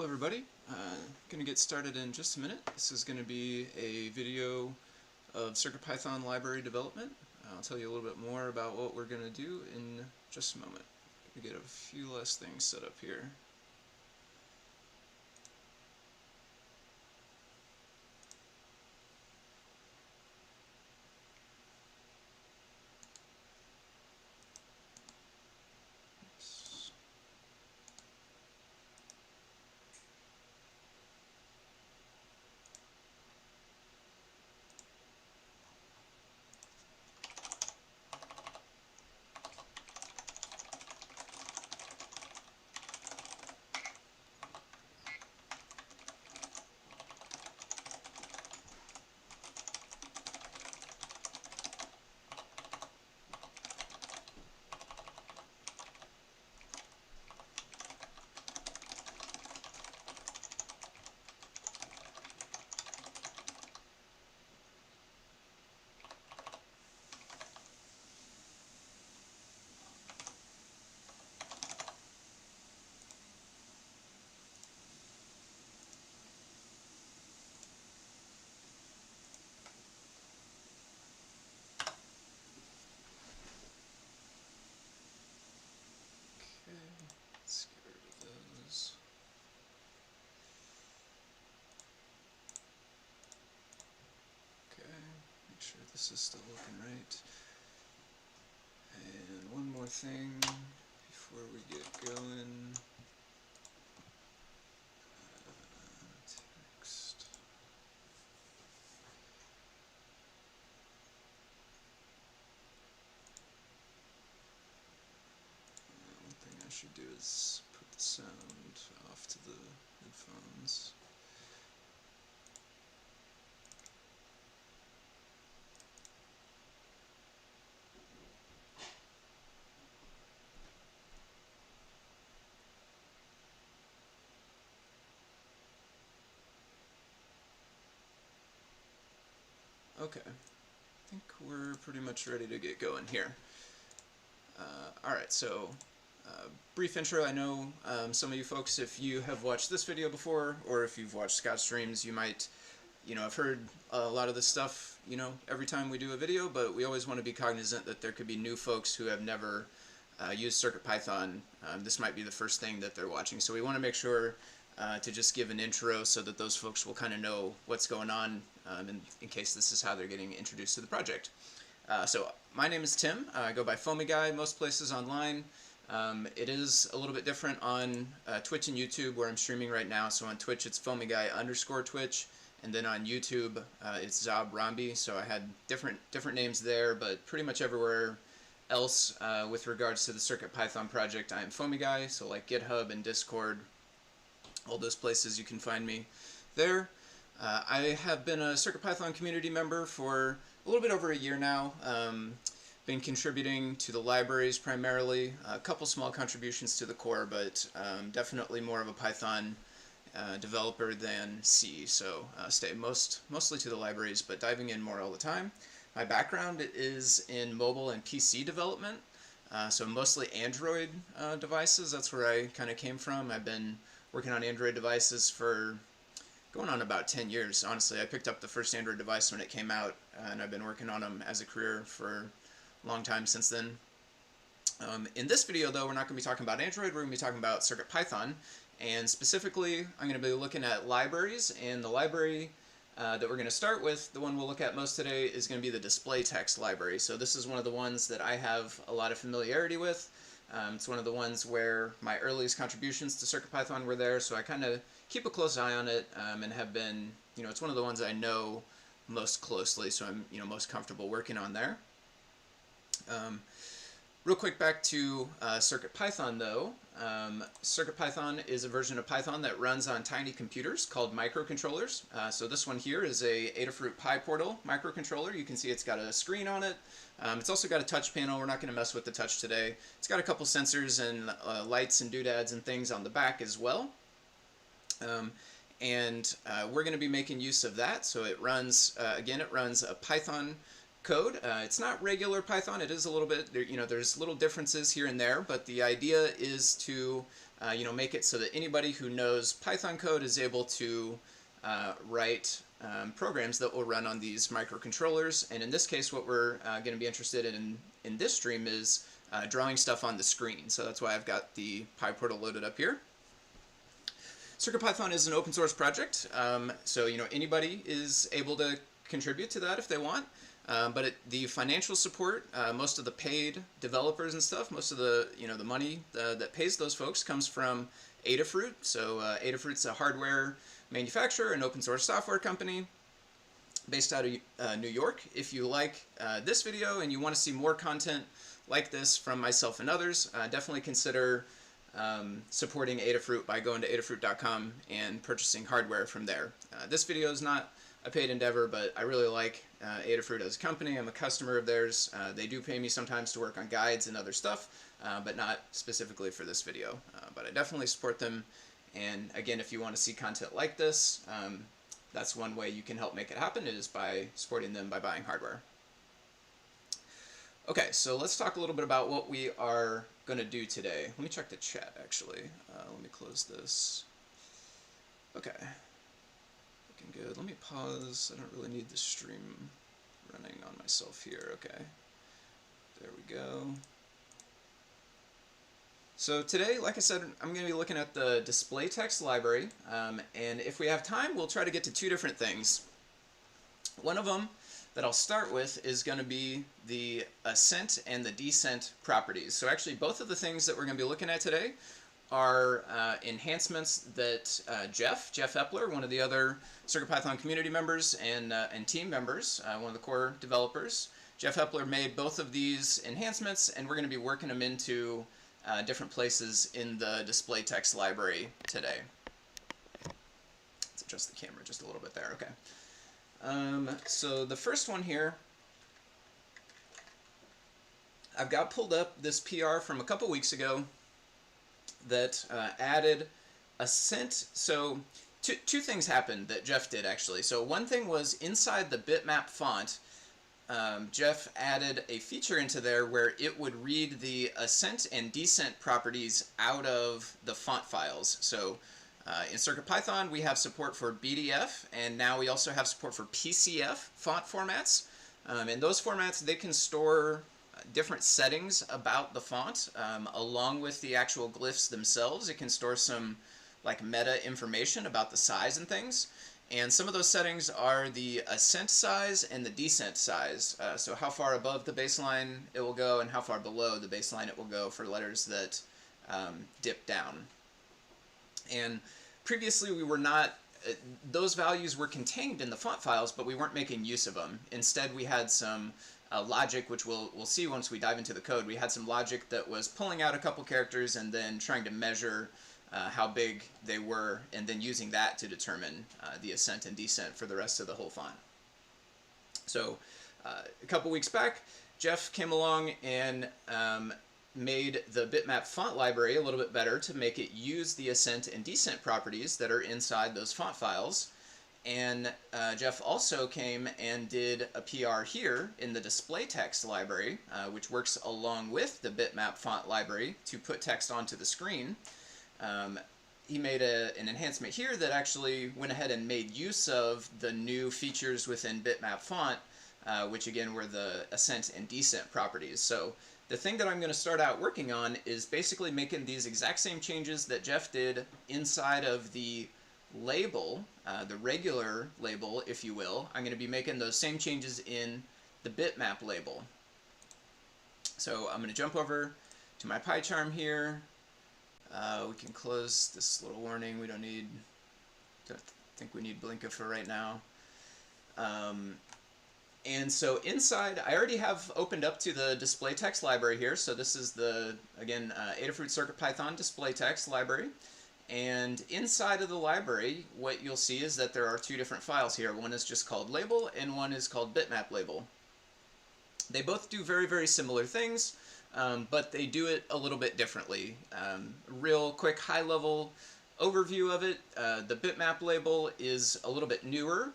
Hello everybody, going to get started in just a minute. This is going to be a video of CircuitPython library development. I'll tell you a little bit more about what we're going to do in just a moment. Going to get a few less things set up here. Okay, let's get rid of those. Okay, make sure this is still looking right. And one more thing before we get going. Text. One thing I should do is put the sound off to the headphones. Okay, I think we're pretty much ready to get going here. Alright, so brief intro. I know some of you folks, if you have watched this video before, or if you've watched Scott's streams, you might, have heard a lot of this stuff, every time we do a video, but we always want to be cognizant that there could be new folks who have never used CircuitPython. This might be the first thing that they're watching, so we want to make sure to just give an intro so that those folks will kind of know what's going on in case this is how they're getting introduced to the project. So my name is Tim. I go by Foamy Guy most places online. It is a little bit different on Twitch and YouTube where I'm streaming right now. So on Twitch it's Foamy Guy _Twitch, and then on YouTube it's Zob Rombi. So I had different names there, but pretty much everywhere else with regards to the CircuitPython project I am Foamy Guy. So like GitHub and Discord, all those places you can find me there. I have been a CircuitPython community member for a little bit over a year now. Been contributing to the libraries primarily, a couple small contributions to the core, but definitely more of a Python developer than C, so stay mostly to the libraries, but diving in more all the time. My background is in mobile and PC development, so mostly Android devices. That's where I kind of came from. I've been working on Android devices for going on about 10 years, honestly. I picked up the first Android device when it came out, and I've been working on them as a career for a long time since then. In this video, though, we're not going to be talking about Android, we're going to be talking about CircuitPython, and specifically, I'm going to be looking at libraries, and the library that we're going to start with, the one we'll look at most today, is going to be the display text library. So this is one of the ones that I have a lot of familiarity with. It's one of the ones where my earliest contributions to CircuitPython were there, so I kind of keep a close eye on it and have been, it's one of the ones I know most closely, so I'm, most comfortable working on there. Real quick back to CircuitPython though. CircuitPython is a version of Python that runs on tiny computers called microcontrollers. So this one here is a Adafruit PyPortal microcontroller. You can see it's got a screen on it. It's also got a touch panel. We're not going to mess with the touch today. It's got a couple sensors and lights and doodads and things on the back as well. And we're going to be making use of that. So it runs, again, it runs a Python code. It's not regular Python. It is a little bit, there's little differences here and there, but the idea is to make it so that anybody who knows Python code is able to write programs that will run on these microcontrollers. And in this case, what we're going to be interested in this stream is drawing stuff on the screen. So that's why I've got the PyPortal loaded up here. CircuitPython is an open source project, so anybody is able to contribute to that if they want. But the financial support, most of the paid developers and stuff, most of the the money that pays those folks comes from Adafruit. So Adafruit's a hardware manufacturer, an open source software company based out of New York. If you like this video and you want to see more content like this from myself and others, definitely consider supporting Adafruit by going to adafruit.com and purchasing hardware from there. This video is not a paid endeavor, but I really like Adafruit as a company. I'm a customer of theirs. They do pay me sometimes to work on guides and other stuff, but not specifically for this video. But I definitely support them. And again, if you want to see content like this, that's one way you can help make it happen, is by supporting them by buying hardware. Okay, so let's talk a little bit about what we are going to do today. Let me check the chat, actually. Let me close this. Okay. Looking good. Let me pause. I don't really need the stream running on myself here. Okay. There we go. So today, like I said, I'm going to be looking at the display text library. And if we have time, we'll try to get to two different things. One of them that I'll start with is going to be the Ascent and the Descent properties. So actually, both of the things that we're going to be looking at today are enhancements that Jeff Epler, one of the other CircuitPython community members and team members, one of the core developers, Jeff Epler made both of these enhancements, and we're going to be working them into different places in the display text library today. Let's adjust the camera just a little bit there. Okay. So the first one here, I've got pulled up this PR from a couple weeks ago that added Ascent. So two things happened that Jeff did, actually. So one thing was inside the Bitmap font, Jeff added a feature into there where it would read the Ascent and Descent properties out of the font files. So in CircuitPython, we have support for BDF, and now we also have support for PCF font formats. And those formats, they can store different settings about the font, along with the actual glyphs themselves. It can store some like meta information about the size and things. And some of those settings are the ascent size and the descent size. So how far above the baseline it will go and how far below the baseline it will go for letters that dip down. And previously we were not, those values were contained in the font files, but we weren't making use of them. Instead we had some logic, which we'll see once we dive into the code. We had some logic that was pulling out a couple characters and then trying to measure how big they were, and then using that to determine the ascent and descent for the rest of the whole font. So a couple weeks back, Jeff came along and made the Bitmap font library a little bit better to make it use the ascent and descent properties that are inside those font files. And Jeff also came and did a PR here in the display text library, which works along with the Bitmap font library to put text onto the screen. He made an enhancement here that actually went ahead and made use of the new features within Bitmap font, which again were the ascent and descent properties. So the thing that I'm going to start out working on is basically making these exact same changes that Jeff did inside of the label, the regular label, if you will. I'm going to be making those same changes in the Bitmap label. So I'm going to jump over to my PyCharm here. We can close this little warning. We don't think we need Blinka for right now. And so inside, I already have opened up to the display text library here. So this is the, again, Adafruit CircuitPython display text library. And inside of the library, what you'll see is that there are two different files here. One is just called label, and one is called Bitmap Label. They both do very, very similar things, but they do it a little bit differently. Real quick high-level overview of it, the Bitmap label is a little bit newer.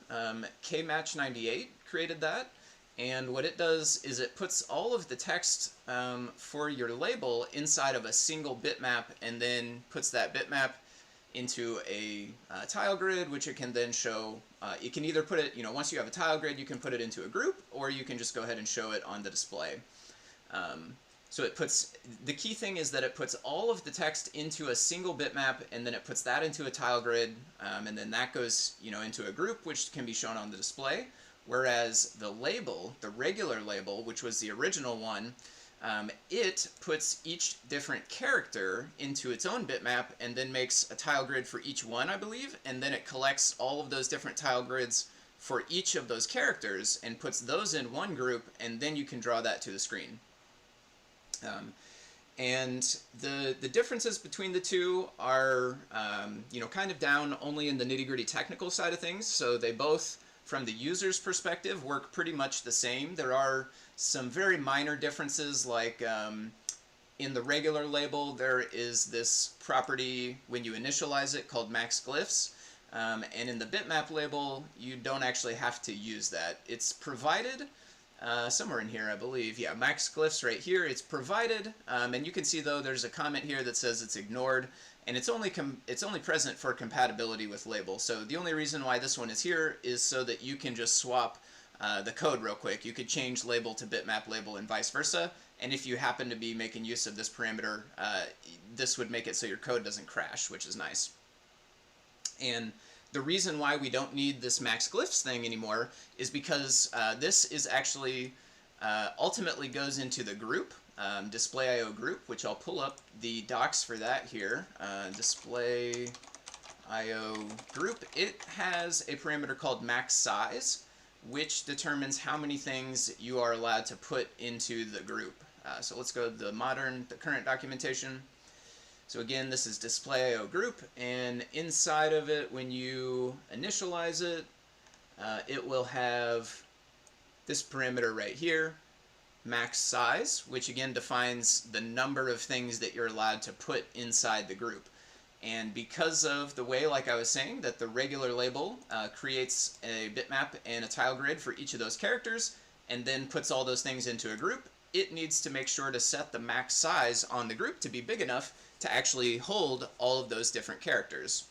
KMatch98 created that, And what it does is it puts all of the text for your label inside of a single bitmap, and then puts that bitmap into a tile grid, which it can then show. You can either put it, once you have a tile grid, you can put it into a group, or you can just go ahead and show it on the display. So it puts, the key thing is that it puts all of the text into a single bitmap, and then it puts that into a tile grid, and then that goes, into a group, which can be shown on the display. Whereas the label, the regular label, which was the original one, it puts each different character into its own bitmap, and then makes a tile grid for each one, I believe, and then it collects all of those different tile grids for each of those characters and puts those in one group, and then you can draw that to the screen. And the differences between the two are, kind of down only in the nitty-gritty technical side of things. So they both, from the user's perspective, work pretty much the same. There are some very minor differences, like in the regular label, there is this property when you initialize it called max glyphs. And in the bitmap label, you don't actually have to use that. It's provided somewhere in here, I believe. Yeah, max glyphs right here. It's provided, and you can see though there's a comment here that says it's ignored, and it's only present for compatibility with label. So the only reason why this one is here is so that you can just swap the code real quick. You could change label to bitmap label and vice versa, and if you happen to be making use of this parameter, this would make it so your code doesn't crash, which is nice. And the reason why we don't need this max glyphs thing anymore is because this is actually ultimately goes into the group, display.io group, which I'll pull up the docs for that here. Display.io group. It has a parameter called max size, which determines how many things you are allowed to put into the group. So let's go to the current documentation. So again, this is display.io group, and inside of it, when you initialize it, it will have this parameter right here, max size, which again defines the number of things that you're allowed to put inside the group. And because of the way, like I was saying, that the regular label creates a bitmap and a tile grid for each of those characters, and then puts all those things into a group, it needs to make sure to set the max size on the group to be big enough to actually hold all of those different characters.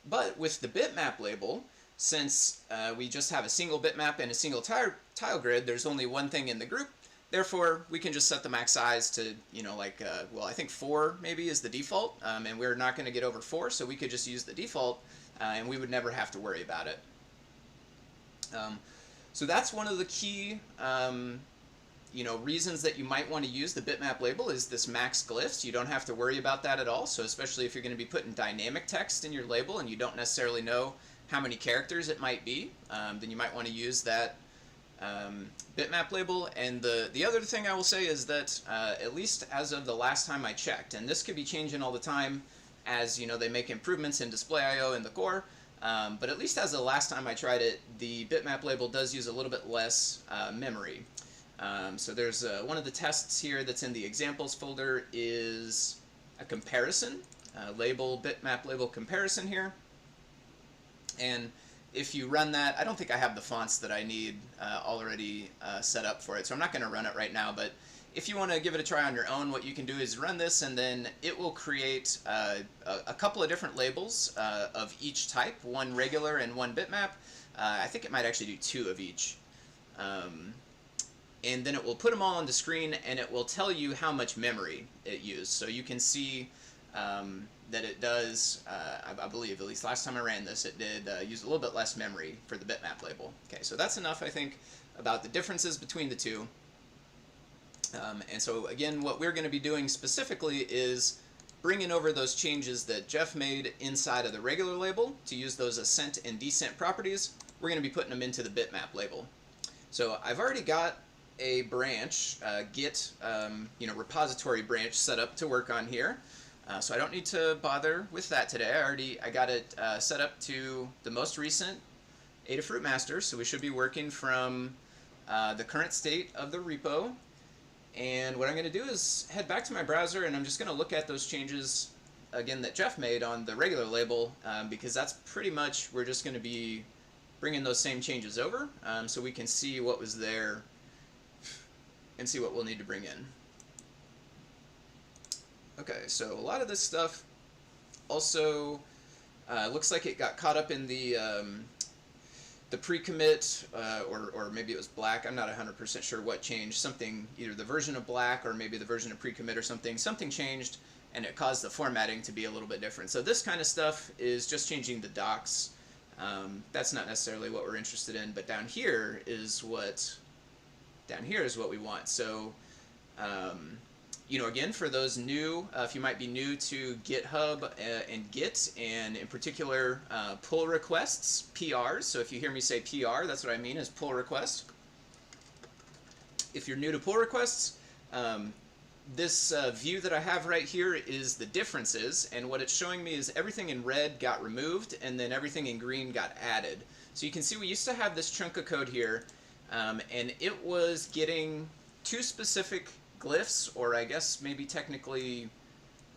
But with the bitmap label, since we just have a single bitmap and a single tile grid, there's only one thing in the group. Therefore, we can just set the max size to, well, I think 4 maybe is the default, and we're not going to get over 4, so we could just use the default, and we would never have to worry about it. So that's one of the key reasons that you might want to use the bitmap label is this max glyphs. You don't have to worry about that at all. So especially if you're going to be putting dynamic text in your label and you don't necessarily know how many characters it might be, then you might want to use that bitmap label. And the other thing I will say is that at least as of the last time I checked, and this could be changing all the time as they make improvements in display.io and the core, but at least as of the last time I tried it, the bitmap label does use a little bit less memory. So there's one of the tests here that's in the examples folder is a comparison, label bitmap label comparison here. And if you run that, I don't think I have the fonts that I need already set up for it, so I'm not going to run it right now. But if you want to give it a try on your own, what you can do is run this, and then it will create a couple of different labels of each type, one regular and one bitmap. I think it might actually do 2 of each. And then it will put them all on the screen, and it will tell you how much memory it used. So you can see that it does, I believe, at least last time I ran this, it did use a little bit less memory for the bitmap label. Okay, so that's enough, I think, about the differences between the two. And so again, what we're going to be doing specifically is bringing over those changes that Jeff made inside of the regular label to use those Ascent and Descent properties. We're going to be putting them into the bitmap label. So I've already got a branch, Git, repository branch set up to work on here. So I don't need to bother with that today. I got it set up to the most recent Adafruit master, so we should be working from the current state of the repo. And what I'm going to do is head back to my browser, and I'm just going to look at those changes again that Jeff made on the regular label, because that's pretty much, we're just going to be bringing those same changes over so we can see what was there and see what we'll need to bring in. Okay, so a lot of this stuff also looks like it got caught up in the pre-commit, or maybe it was black. I'm not 100% sure what changed. Something, either the version of black or maybe the version of pre-commit or something. Something changed, and it caused the formatting to be a little bit different. So this kind of stuff is just changing the docs. That's not necessarily what we're interested in, but down here is what we want. So you know, again, for those new, if you might be new to GitHub and Git, and in particular pull requests, PRs. So if you hear me say PR, that's what I mean is pull request. If you're new to pull requests, this view that I have right here is the differences, and what it's showing me is everything in red got removed and then everything in green got added. So you can see we used to have this chunk of code here, and it was getting two specific glyphs, or I guess maybe technically,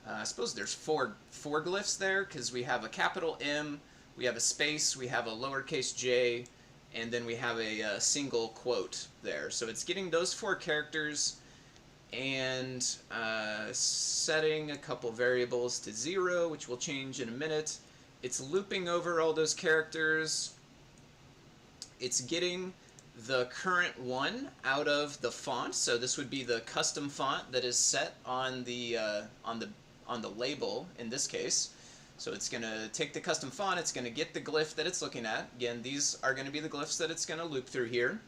I suppose there's four glyphs there, because we have a capital M, we have a space, we have a lowercase j, and then we have a single quote there. So it's getting those 4 characters and setting a couple variables to 0, which we'll change in a minute. It's looping over all those characters. It's getting the current one out of the font, so this would be the custom font that is set on the label in this case. So it's going to take the custom font, it's going to get the glyph that it's looking at. Again, these are going to be the glyphs that it's going to loop through here.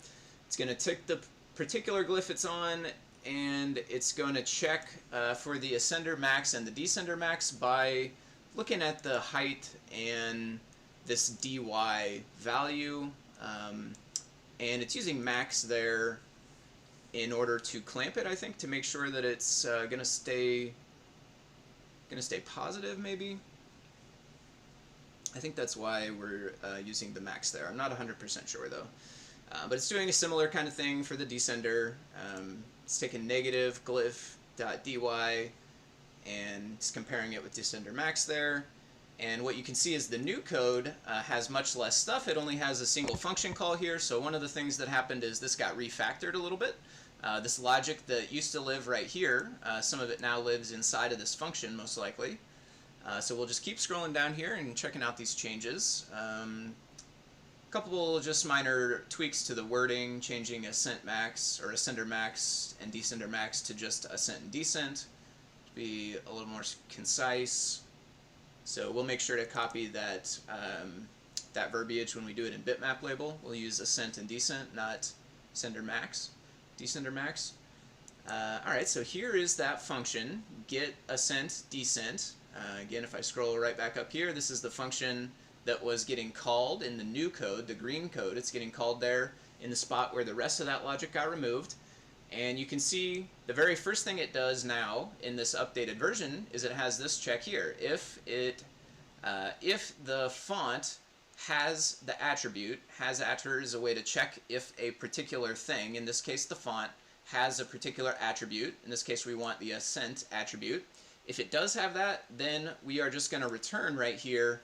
It's going to take the particular glyph it's on, and it's going to check for the ascender max and the descender max by looking at the height and this dy value. And it's using max there in order to clamp it, I think, to make sure that it's gonna stay positive, maybe. I think that's why we're using the max there. I'm not 100% sure though, but it's doing a similar kind of thing for the descender. It's taking negative glyph.dy and it's comparing it with descender max there. And what you can see is the new code has much less stuff. It only has a single function call here. So one of the things that happened is this got refactored a little bit. This logic that used to live right here, some of it now lives inside of this function, most likely. So we'll just keep scrolling down here and checking out these changes. A couple just minor tweaks to the wording, changing ascent max or ascender max and descender max to just ascent and descent to be a little more concise. So we'll make sure to copy that that verbiage when we do it in Bitmap Label. We'll use ascent and descent, not descender max. Alright, so here is that function, get ascent descent. Again, if I scroll right back up here, this is the function that was getting called in the new code, the green code. It's getting called there in the spot where the rest of that logic got removed. And you can see the very first thing it does now in this updated version is it has this check here. If the font has the attribute, has attr is a way to check if a particular thing, in this case the font, has a particular attribute. In this case we want the ascent attribute. If it does have that, then we are just going to return right here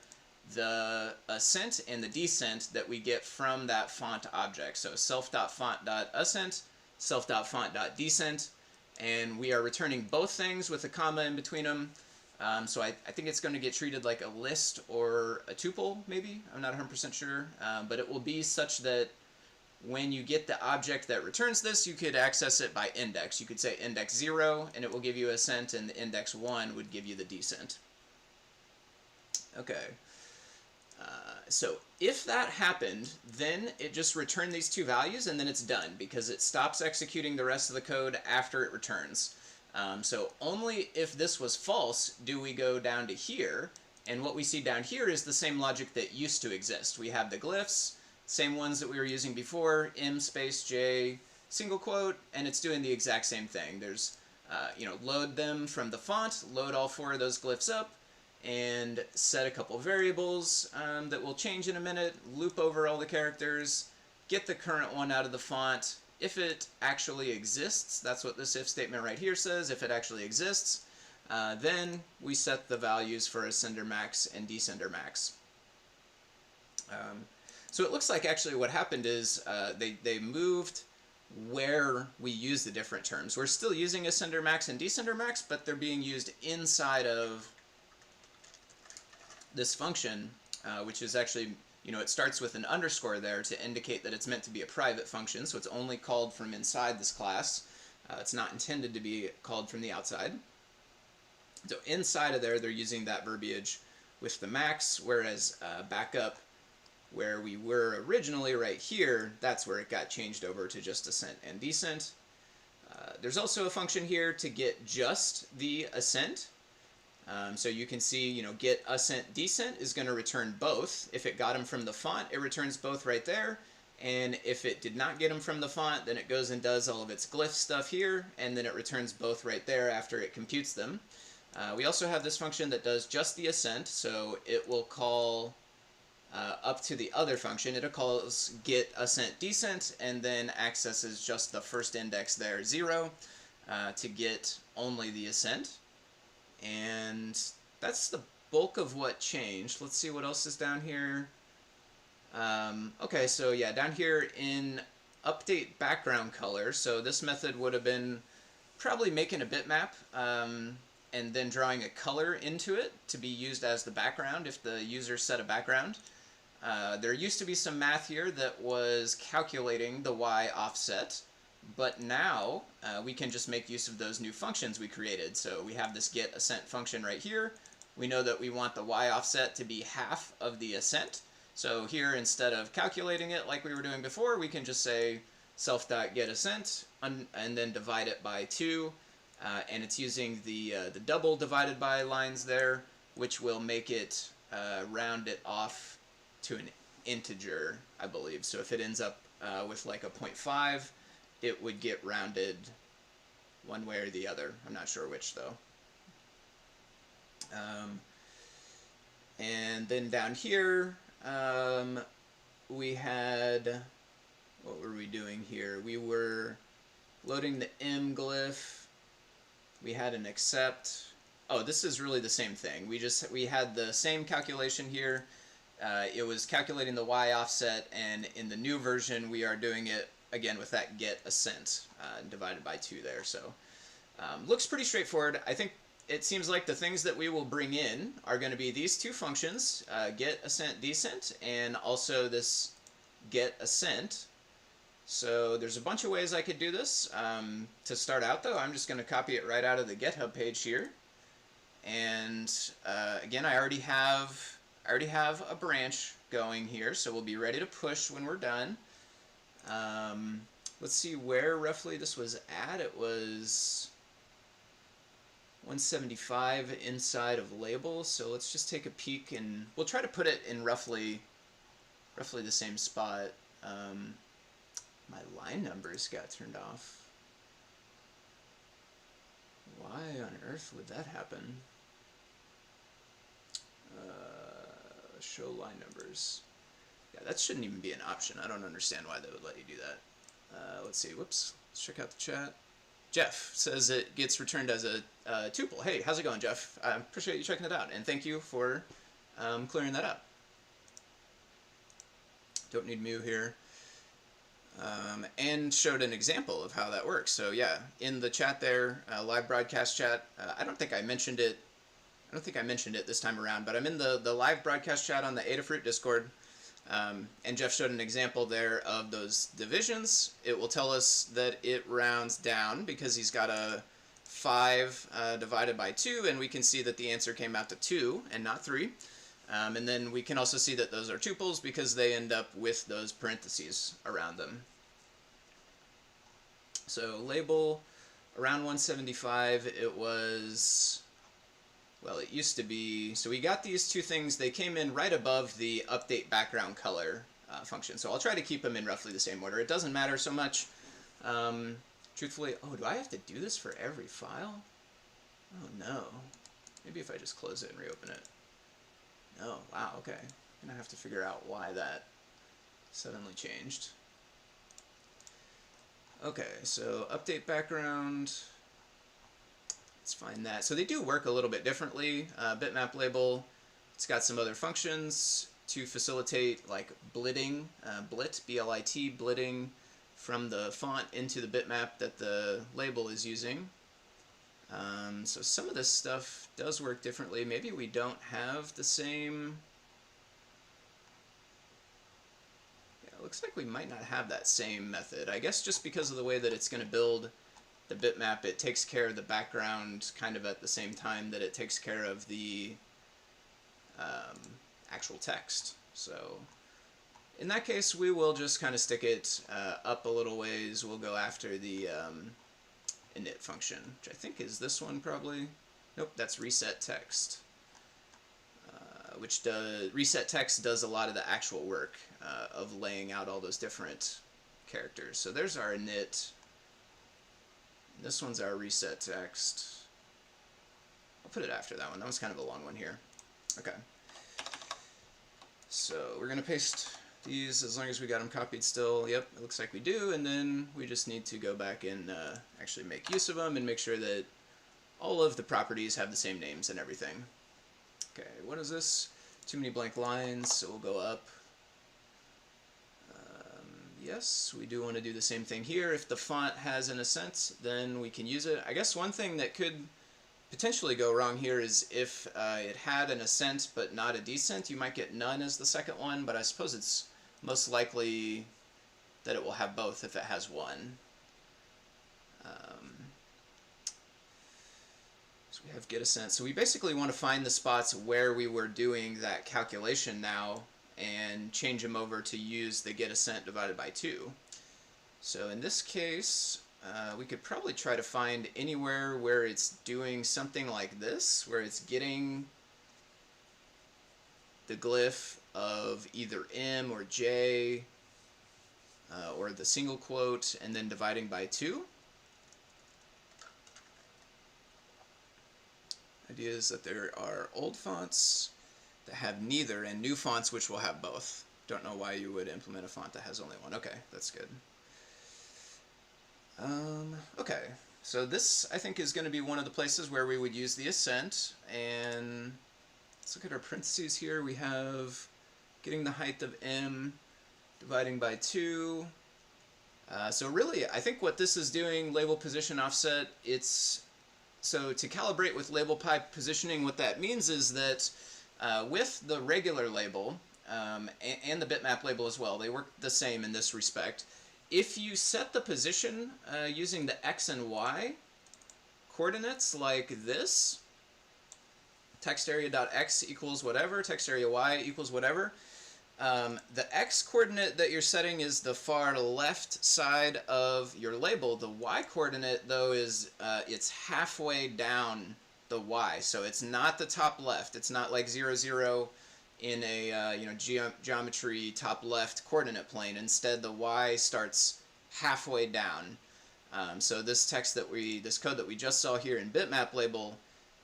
the ascent and the descent that we get from that font object. So self.font.ascent, self.font.descent, and we are returning both things with a comma in between them. So I think it's going to get treated like a list or a tuple, maybe. I'm not 100% sure, but it will be such that when you get the object that returns this, you could access it by index. You could say index 0, and it will give you ascent, and the index 1 would give you the descent. Okay. So if that happened, then it just returned these two values and then it's done because it stops executing the rest of the code after it returns. So only if this was false do we go down to here, and what we see down here is the same logic that used to exist. We have the glyphs, same ones that we were using before, M space J single quote, and it's doing the exact same thing. There's, load them from the font, load all 4 of those glyphs up, and set a couple variables that will change in a minute, loop over all the characters, get the current one out of the font. If it actually exists, that's what this if statement right here says, if it actually exists, then we set the values for ascender max and descender max. So it looks like actually what happened is they moved where we use the different terms. We're still using ascender max and descender max, but they're being used inside of this function, which is actually, it starts with an underscore there to indicate that it's meant to be a private function, so it's only called from inside this class. It's not intended to be called from the outside. So inside of there, they're using that verbiage with the max, whereas back up where we were originally right here, that's where it got changed over to just ascent and descent. There's also a function here to get just the ascent. So you can see, get ascent descent is going to return both. If it got them from the font, it returns both right there. And if it did not get them from the font, then it goes and does all of its glyph stuff here, and then it returns both right there after it computes them. We also have this function that does just the ascent, so it will call up to the other function. It calls get ascent descent, and then accesses just the first index there, 0, to get only the ascent. And that's the bulk of what changed. Let's see what else is down here. Okay, so yeah, down here in update background color, so this method would have been probably making a bitmap and then drawing a color into it to be used as the background if the user set a background. There used to be some math here that was calculating the Y offset, but now we can just make use of those new functions we created. So we have this get ascent function right here. We know that we want the Y offset to be half of the ascent. So here, instead of calculating it like we were doing before, we can just say self.getAscent and then divide it by 2. And it's using the double divided by lines there, which will make it round it off to an integer, I believe. So if it ends up with like a 0.5, it would get rounded one way or the other. I'm not sure which, though. And then down here, we had, what were we doing here? We were loading the M glyph. We had an accept. Oh, this is really the same thing. We had the same calculation here. It was calculating the Y offset, and in the new version, we are doing it again with that get ascent divided by 2 there. So looks pretty straightforward. I think it seems like the things that we will bring in are going to be these two functions, get ascent descent, and also this get ascent. So there's a bunch of ways I could do this. To start out, though, I'm just going to copy it right out of the GitHub page here. And again, I already have a branch going here, so we'll be ready to push when we're done. Let's see where roughly this was at. It was 175 inside of label, so let's just take a peek, and we'll try to put it in roughly the same spot. My line numbers got turned off. Why on earth would that happen? Show line numbers. Yeah, that shouldn't even be an option. I don't understand why they would let you do that. Let's see. Whoops. Let's check out the chat. Jeff says it gets returned as a tuple. Hey, how's it going, Jeff? I appreciate you checking it out, and thank you for clearing that up. Don't need mu here. And showed an example of how that works. So yeah, in the chat there, live broadcast chat, I don't think I mentioned it this time around, but I'm in the live broadcast chat on the Adafruit Discord, and Jeff showed an example there of those divisions. It will tell us that it rounds down because he's got a 5 divided by 2, and we can see that the answer came out to 2 and not 3. And then we can also see that those are tuples because they end up with those parentheses around them. So label around 175, it was, well, it used to be, so we got these two things, they came in right above the update background color function. So I'll try to keep them in roughly the same order. It doesn't matter so much. Truthfully, oh, do I have to do this for every file? Oh no. Maybe if I just close it and reopen it. Oh, wow, okay. I'm gonna have to figure out why that suddenly changed. Okay, so update background. Let's find that. So they do work a little bit differently. Bitmap Label, it's got some other functions. to facilitate like blitting, Blit, B-L-I-T, blitting from the font into the bitmap that the label is using. So some of this stuff does work differently. Maybe we don't have the same... Yeah, it looks like we might not have that same method. I guess just because of the way that it's going to build the bitmap, it takes care of the background kind of at the same time that it takes care of the actual text. So in that case, we will just kind of stick it up a little ways. We'll go after the init function, which I think is this one probably. Nope, that's reset text. Which does reset text does a lot of the actual work of laying out all those different characters. So there's our init. This one's our reset text. I'll put it after that one. That one's kind of a long one here. Okay. So we're going to paste these as long as we got them copied still. Yep, it looks like we do. And then we just need to go back and actually make use of them and make sure that all of the properties have the same names and everything. Okay, what is this? Too many blank lines, so we'll go up. Yes, we do want to do the same thing here. If the font has an Ascent, then we can use it. I guess one thing that could potentially go wrong here is if it had an Ascent but not a Descent, you might get none as the second one, but I suppose it's most likely that it will have both if it has one. So we have get Ascent. So we basically want to find the spots where we were doing that calculation now and change them over to use the get Ascent divided by 2. So in this case, we could probably try to find anywhere where it's doing something like this, where it's getting the glyph of either M or J or the single quote and then dividing by 2. Idea is that there are old fonts that have neither and new fonts which will have both. Don't know why you would implement a font that has only one. Okay, that's good. Okay, so this I think is going to be one of the places where we would use the Ascent, and let's look at our parentheses here. We have getting the height of M, dividing by 2. So really, I think what this is doing, label position offset, so to calibrate with label pipe positioning, what that means is that with the regular label and the bitmap label as well, they work the same in this respect. If you set the position using the X and Y coordinates like this, text area.x equals whatever, text area y equals whatever, the X coordinate that you're setting is the far left side of your label. The Y coordinate, though, is it's halfway down the Y, so it's not the top left. It's not like 0, 0 in a geometry top left coordinate plane. Instead, the Y starts halfway down. So this code that we just saw here in Bitmap Label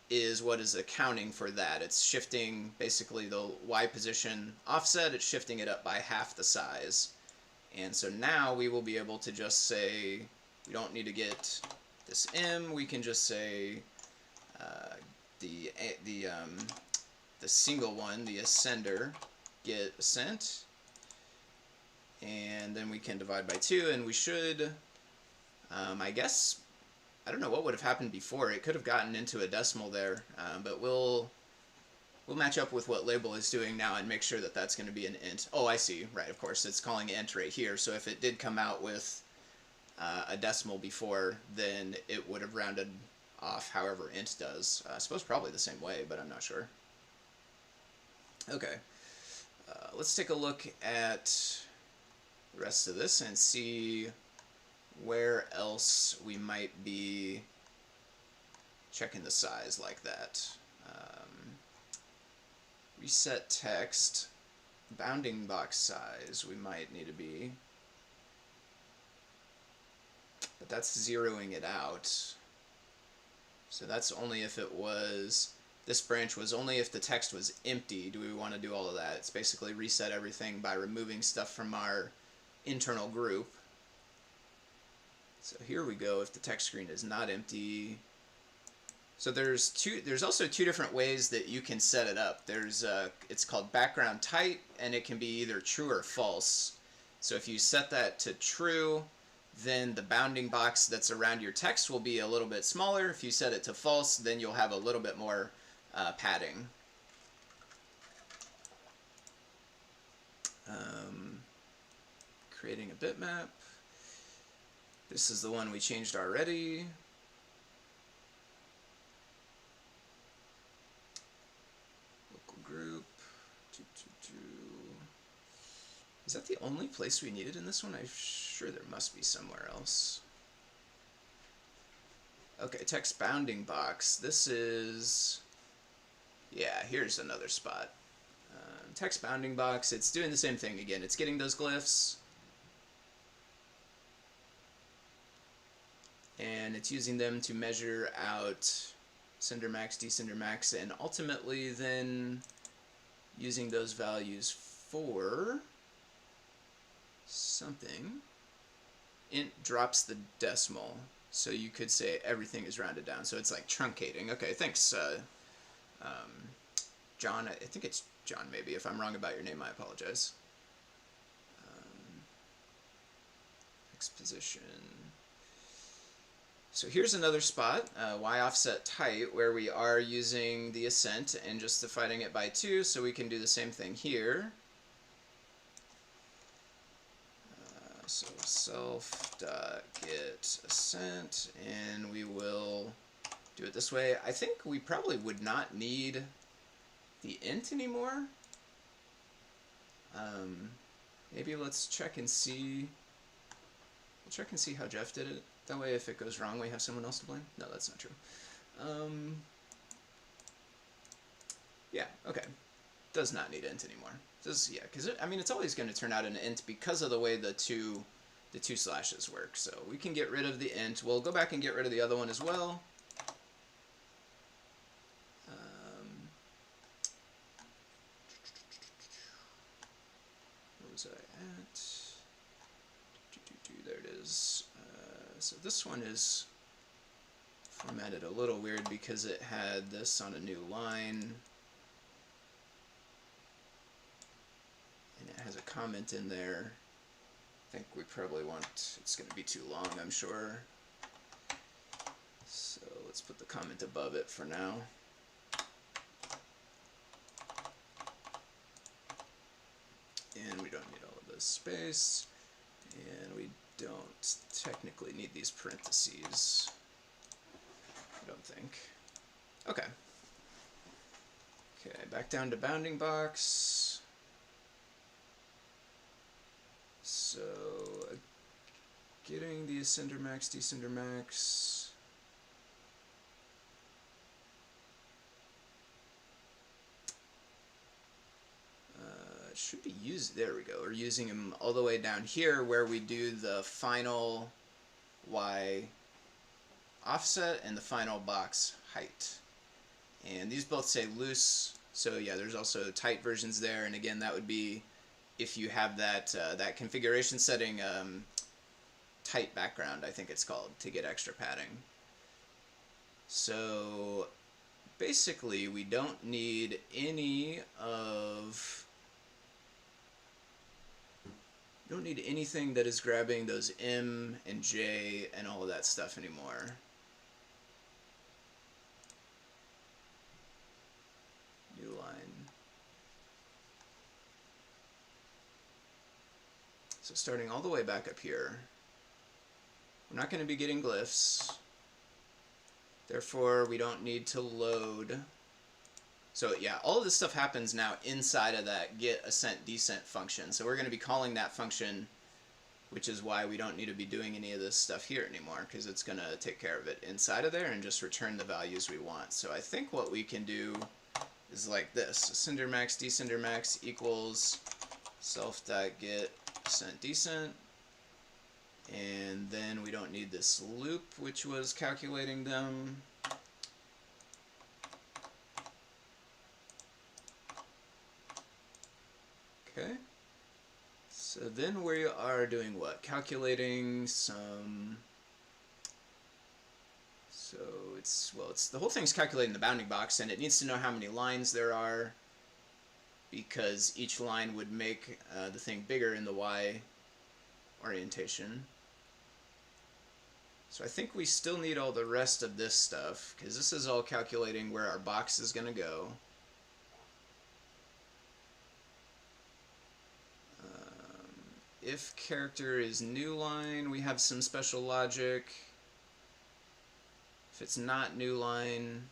is what is accounting for that. It's shifting basically the Y position offset. It's shifting it up by half the size. And so now we will be able to just say, we don't need to get this M. We can just say the single one, the ascender, get Ascent, and then we can divide by 2, and we should, I guess, I don't know what would have happened before. It could have gotten into a decimal there, but we'll match up with what label is doing now and make sure that that's going to be an int. Oh, I see, right, of course, it's calling int right here, so if it did come out with a decimal before, then it would have rounded off however int does. I suppose probably the same way, but I'm not sure. Okay, let's take a look at the rest of this and see where else we might be checking the size like that. Reset text, bounding box size we might need to be, but that's zeroing it out. So that's only if it was, this branch was only if the text was empty. Do we want to do all of that? It's basically reset everything by removing stuff from our internal group. So here we go. If the text screen is not empty, So there's also two different ways that you can set it up. It's called background tight, and it can be either true or false. So if you set that to true, then the bounding box that's around your text will be a little bit smaller. If you set it to false, then you'll have a little bit more padding. Creating a bitmap. This is the one we changed already. Local group. Is that the only place we needed in this one? I'm sure there must be somewhere else. Okay, text bounding box. This is... yeah, here's another spot. Text bounding box, it's doing the same thing again. It's getting those glyphs. And it's using them to measure out sender max, desender max, and ultimately then using those values for something. Int drops the decimal, so you could say everything is rounded down. So it's like truncating. Okay, thanks, John. I think it's John, maybe. If I'm wrong about your name, I apologize. Exposition. So here's another spot, y offset tight, where we are using the Ascent and just dividing it by 2, so we can do the same thing here. So self.get Ascent, and we will do it this way. I think we probably would not need the int anymore. Maybe let's check and see. We'll check and see how Jeff did it. That way, if it goes wrong, we have someone else to blame. No, that's not true. Yeah, okay. Does not need int anymore. Yeah, because I mean, it's always going to turn out an int because of the way the two slashes work. So we can get rid of the int. We'll go back and get rid of the other one as well. Where was I at? There it is. So this one is formatted a little weird because it had this on a new line. And it has a comment in there. I think we probably want, it's going to be too long, I'm sure. So let's put the comment above it for now. And we don't need all of this space. And we don't technically need these parentheses. I don't think. Okay. Okay, back down to bounding box. So, getting the ascender max, descender max. It should be used, there we go. We're using them all the way down here where we do the final Y offset and the final box height. And these both say loose, so yeah, there's also tight versions there, and again, that would be if you have that that configuration setting, tight background, I think it's called, to get extra padding. So basically, we don't need any of... We don't need anything that is grabbing those M and J and all of that stuff anymore. New line. So starting all the way back up here, we're not going to be getting glyphs. Therefore, we don't need to load. So yeah, all of this stuff happens now inside of that get ascent descent function. So we're going to be calling that function, which is why we don't need to be doing any of this stuff here anymore, because it's going to take care of it inside of there and just return the values we want. So I think what we can do is like this: ascender max, descender max equals self.get ascent descent, and then we don't need this loop, which was calculating them. Okay, so then we are doing what? Calculating some So it's the whole thing's calculating the bounding box, and it needs to know how many lines there are, because each line would make the thing bigger in the Y orientation. So I think we still need all the rest of this stuff, because this is all calculating where our box is going to go. If character is new line, we have some special logic. If it's not new line,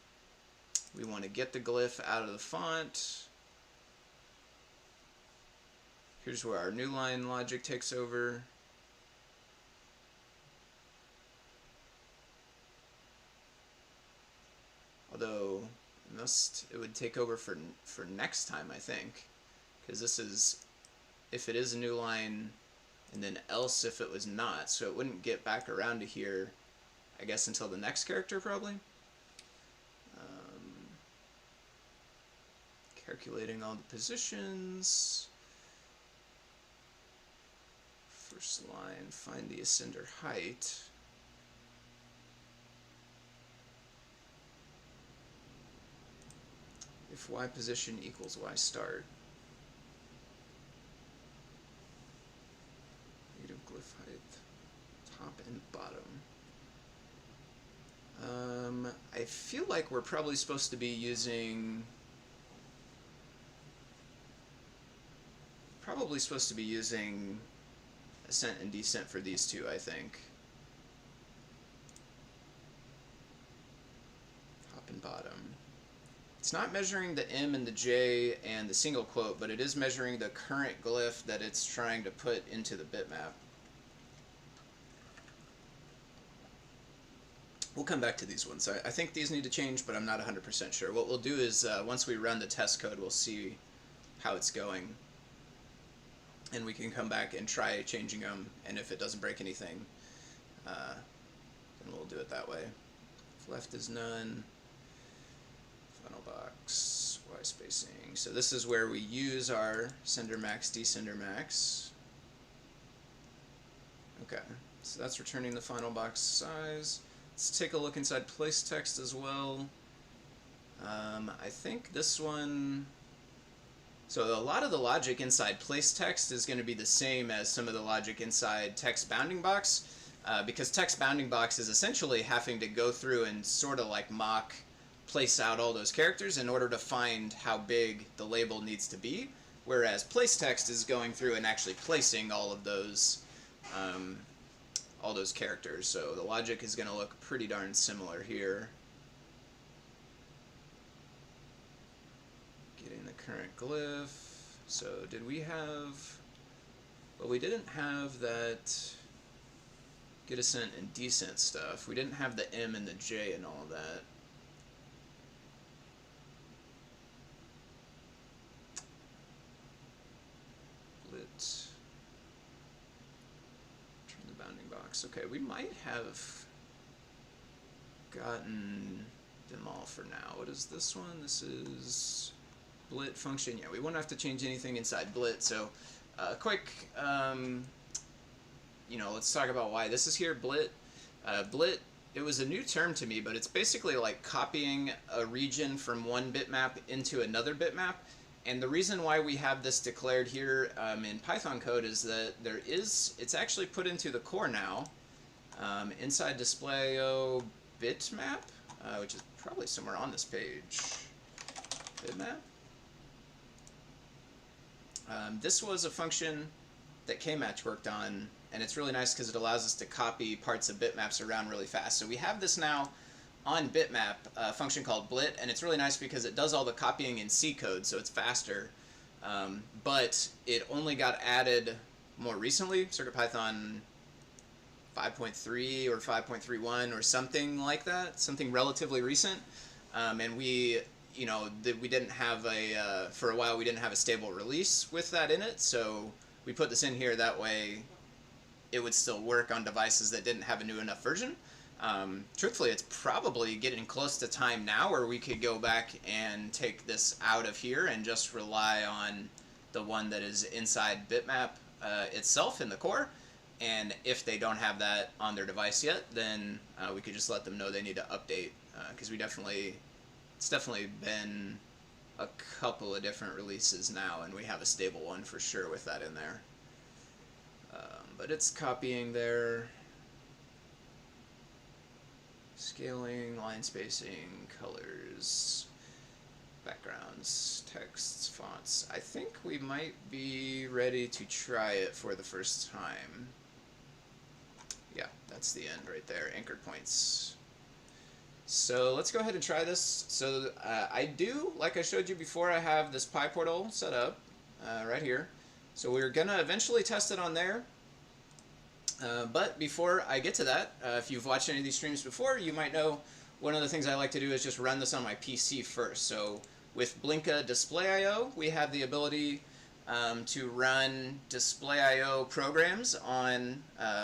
we want to get the glyph out of the font. Here's where our new line logic takes over. Although it would take over for next time, I think, because this is if it is a new line, and then else if it was not, so it wouldn't get back around to here, I guess, until the next character probably. Calculating all the positions. First line, find the ascender height. If Y position equals Y start. Native glyph height, top and bottom. I feel like we're probably supposed to be using Ascent and Descent for these two, I think. Top and bottom. It's not measuring the M and the J and the single quote, but it is measuring the current glyph that it's trying to put into the bitmap. We'll come back to these ones. I think these need to change, but I'm not 100% sure. What we'll do is, once we run the test code, we'll see how it's going. And we can come back and try changing them, and if it doesn't break anything, then we'll do it that way. If left is none, final box, Y spacing. So this is where we use our sender max, desender max. Okay, so that's returning the final box size. Let's take a look inside place text as well. I think this one, so a lot of the logic inside place text is going to be the same as some of the logic inside text bounding box, because text bounding box is essentially having to go through and sort of like mock place out all those characters in order to find how big the label needs to be, whereas place text is going through and actually placing all of those characters. So the logic is going to look pretty darn similar here. Getting the current glyph. So did we have, well, we didn't have that get ascent and descent stuff. We didn't have the M and the J and all that. Blit. Turn the bounding box. Okay, we might have gotten them all for now. What is this one? This is Blit Function. Yeah, we won't have to change anything inside Blit. So, quick, let's talk about why this is here. Blit. Blit, it was a new term to me, but it's basically like copying a region from one bitmap into another bitmap. And the reason why we have this declared here in Python code is that it's actually put into the core now, inside display-o bitmap, which is probably somewhere on this page. Bitmap. This was a function that Kmatch worked on, and it's really nice because it allows us to copy parts of bitmaps around really fast. So we have this now on bitmap, a function called Blit, and it's really nice because it does all the copying in C code, so it's faster. But it only got added more recently, CircuitPython 5.3 or 5.31 or something like that, something relatively recent. And we didn't have for a while we didn't have a stable release with that in it, so we put this in here that way it would still work on devices that didn't have a new enough version. Truthfully, it's probably getting close to time now where we could go back and take this out of here and just rely on the one that is inside bitmap itself in the core, and if they don't have that on their device yet, then we could just let them know they need to update, because it's definitely been a couple of different releases now, and we have a stable one for sure with that in there. But it's copying their scaling, line spacing, colors, backgrounds, texts, fonts. I think we might be ready to try it for the first time. Yeah, that's the end right there, anchored points. So let's go ahead and try this. So I do, like I showed you before, I have this PyPortal set up right here. So we're gonna eventually test it on there. But before I get to that, if you've watched any of these streams before, you might know one of the things I like to do is just run this on my PC first. So with Blinka Display IO, we have the ability to run Display IO programs on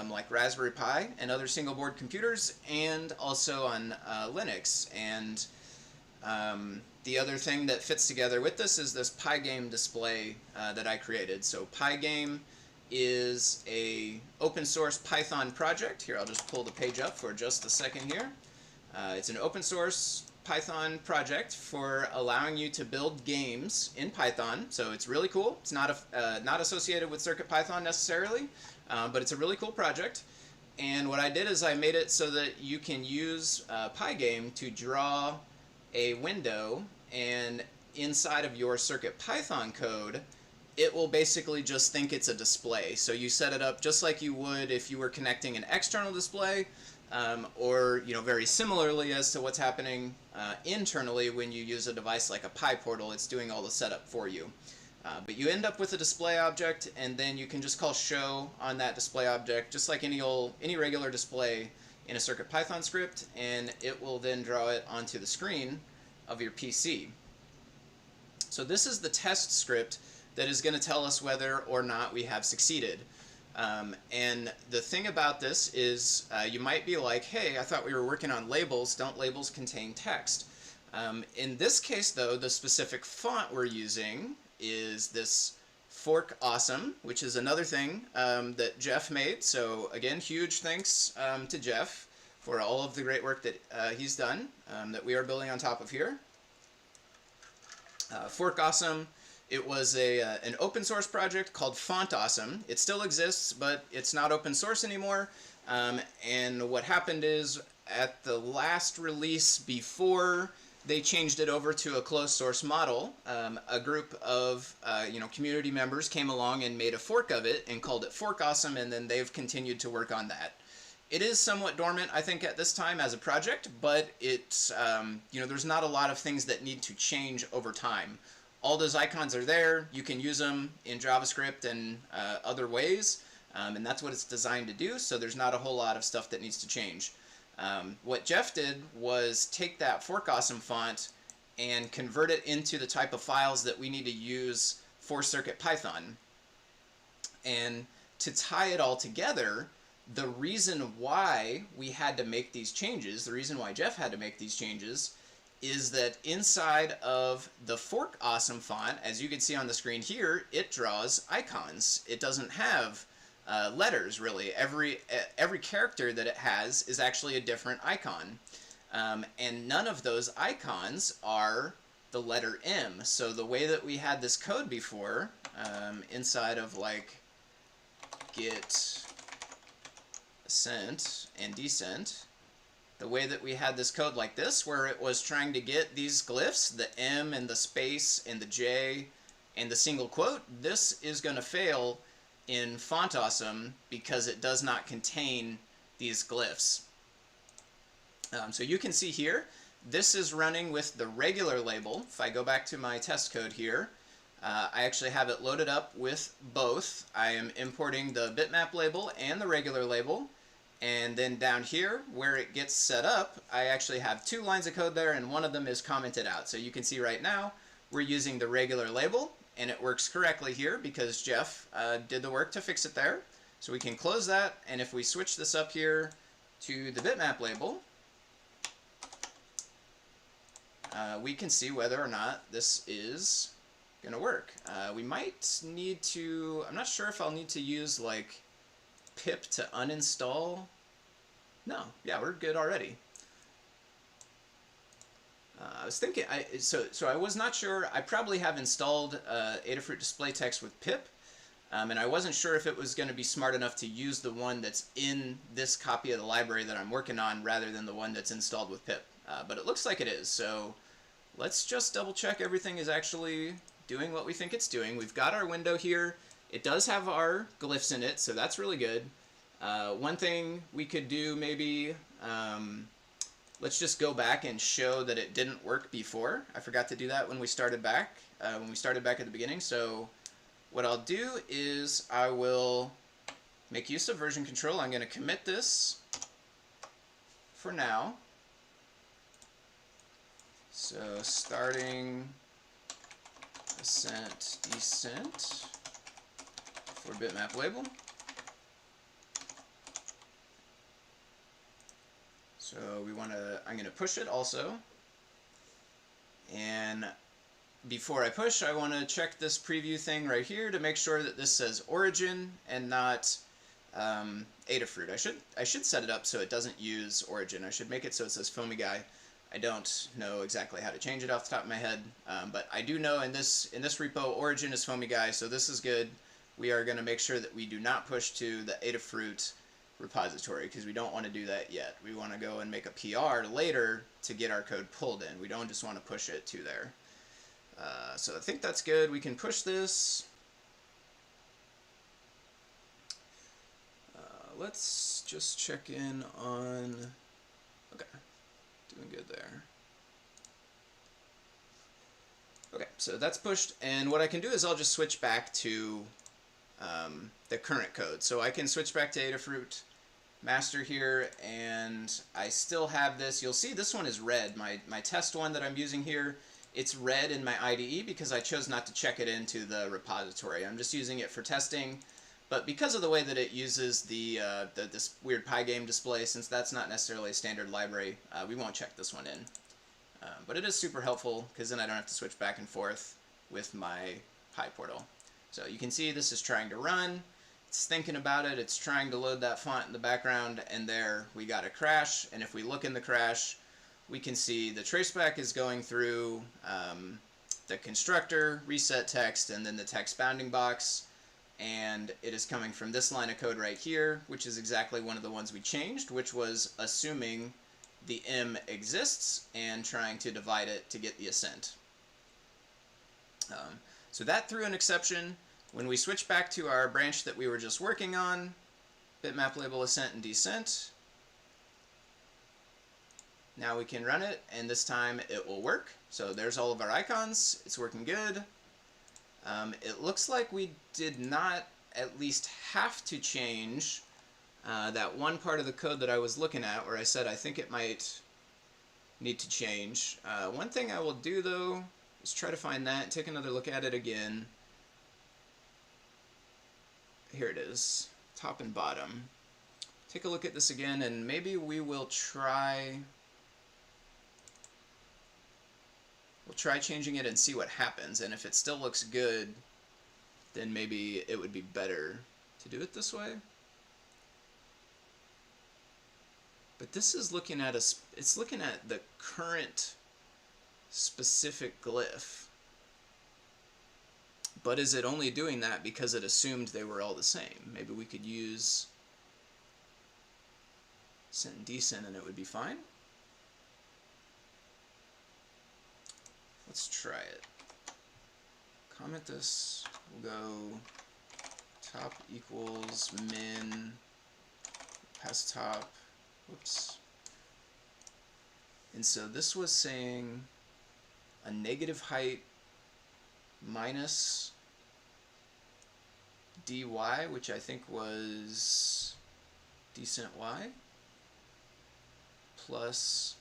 like Raspberry Pi and other single board computers, and also on Linux. And the other thing that fits together with this is this Pygame display that I created. So Pygame is a open source Python project. Here, I'll just pull the page up for just a second here. It's an open source Python project for allowing you to build games in Python. So it's really cool. It's not not associated with CircuitPython necessarily, but it's a really cool project. And what I did is I made it so that you can use Pygame to draw a window, and inside of your CircuitPython code, it will basically just think it's a display. So you set it up just like you would if you were connecting an external display, or very similarly as to what's happening internally when you use a device like a PyPortal. It's doing all the setup for you. But you end up with a display object, and then you can just call show on that display object, just like any regular display in a CircuitPython script, and it will then draw it onto the screen of your PC. So this is the test script that is going to tell us whether or not we have succeeded. And the thing about this is you might be like, hey, I thought we were working on labels. Don't labels contain text? In this case, though, the specific font we're using is this Fork Awesome, which is another thing that Jeff made. So again, huge thanks to Jeff for all of the great work that he's done that we are building on top of here. Fork Awesome. It was an open source project called Font Awesome. It still exists, but it's not open source anymore. And what happened is, at the last release before they changed it over to a closed source model, a group of community members came along and made a fork of it and called it Fork Awesome, and then they've continued to work on that. It is somewhat dormant, I think, at this time as a project, but it's there's not a lot of things that need to change over time. All those icons are there. You can use them in JavaScript and other ways, and that's what it's designed to do, so there's not a whole lot of stuff that needs to change. What Jeff did was take that Fork Awesome font and convert it into the type of files that we need to use for CircuitPython. And to tie it all together, the reason why we had to make these changes, the reason why Jeff had to make these changes, is that inside of the Fork Awesome font, as you can see on the screen here, it draws icons. It doesn't have letters, really. Every character that it has is actually a different icon. And none of those icons are the letter M. So the way that we had this code before, inside of like Git Ascent and Descent, the way that we had this code like this, where it was trying to get these glyphs, the M and the space and the J and the single quote, this is going to fail in Font Awesome because it does not contain these glyphs. So you can see here, this is running with the regular label. If I go back to my test code here, I actually have it loaded up with both. I am importing the Bitmap label and the regular label. And then down here, where it gets set up, I actually have 2 lines of code there, and one of them is commented out. So you can see right now, we're using the regular label, and it works correctly here because Jeff did the work to fix it there. So we can close that, and if we switch this up here to the Bitmap label, we can see whether or not this is going to work. We might need to, I'm not sure if I'll need to use like pip to uninstall. No, yeah, we're good already. I was thinking, so I was not sure. I probably have installed Adafruit display text with pip, and I wasn't sure if it was going to be smart enough to use the one that's in this copy of the library that I'm working on rather than the one that's installed with pip. But it looks like it is, so let's just double check everything is actually doing what we think it's doing. We've got our window here. It does have our glyphs in it, so that's really good. One thing we could do maybe, let's just go back and show that it didn't work before. I forgot to do that when we started back, at the beginning. So what I'll do is I will make use of version control. I'm going to commit this for now. So starting Ascent Descent for Bitmap Label. So I'm going to push it also. And before I push, I want to check this preview thing right here to make sure that this says origin and not Adafruit. I should set it up so it doesn't use origin. I should make it so it says Foamy Guy. I don't know exactly how to change it off the top of my head, but I do know in this repo origin is Foamy Guy, so this is good. We are going to make sure that we do not push to the Adafruit repository because we don't want to do that yet. We want to go and make a PR later to get our code pulled in. We don't just want to push it to there. So I think that's good. We can push this. Let's just check in on, okay, doing good there. Okay, so that's pushed, and what I can do is I'll just switch back to the current code. So I can switch back to Adafruit master here, and I still have this. You'll see this one is red. My test one that I'm using here, it's red in my IDE because I chose not to check it into the repository. I'm just using it for testing, but because of the way that it uses this weird Pygame display, since that's not necessarily a standard library, we won't check this one in. But it is super helpful because then I don't have to switch back and forth with my PyPortal. So you can see this is trying to run. It's thinking about it. It's trying to load that font in the background, and there we got a crash. And if we look in the crash, we can see the traceback is going through the constructor, reset text, and then the text bounding box. And it is coming from this line of code right here, which is exactly one of the ones we changed, which was assuming the M exists and trying to divide it to get the ascent. So that threw an exception. When we switch back to our branch that we were just working on, Bitmap Label Ascent and Descent, now we can run it, and this time it will work. So there's all of our icons. It's working good. It looks like we did not at least have to change that one part of the code that I was looking at where I said I think it might need to change. One thing I will do though is try to find that, take another look at it again. Here it is, top and bottom. Take a look at this again, and maybe we will try changing it and see what happens, and if it still looks good, then maybe it would be better to do it this way. But this is looking at it's looking at the current specific glyph. But is it only doing that because it assumed they were all the same? Maybe we could use Ascent and Descent and it would be fine. Let's try it. Comment this. We'll go top equals min past top. Whoops. And so this was saying a negative height minus dy, which I think was descent y, plus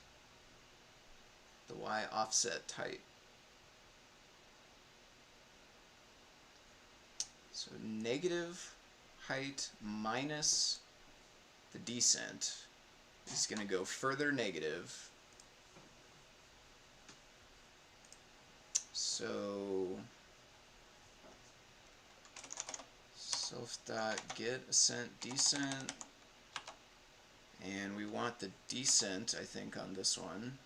the y offset height. So negative height minus the descent is going to go further negative. So self.get ascent descent, and we want the descent, I think, on this one.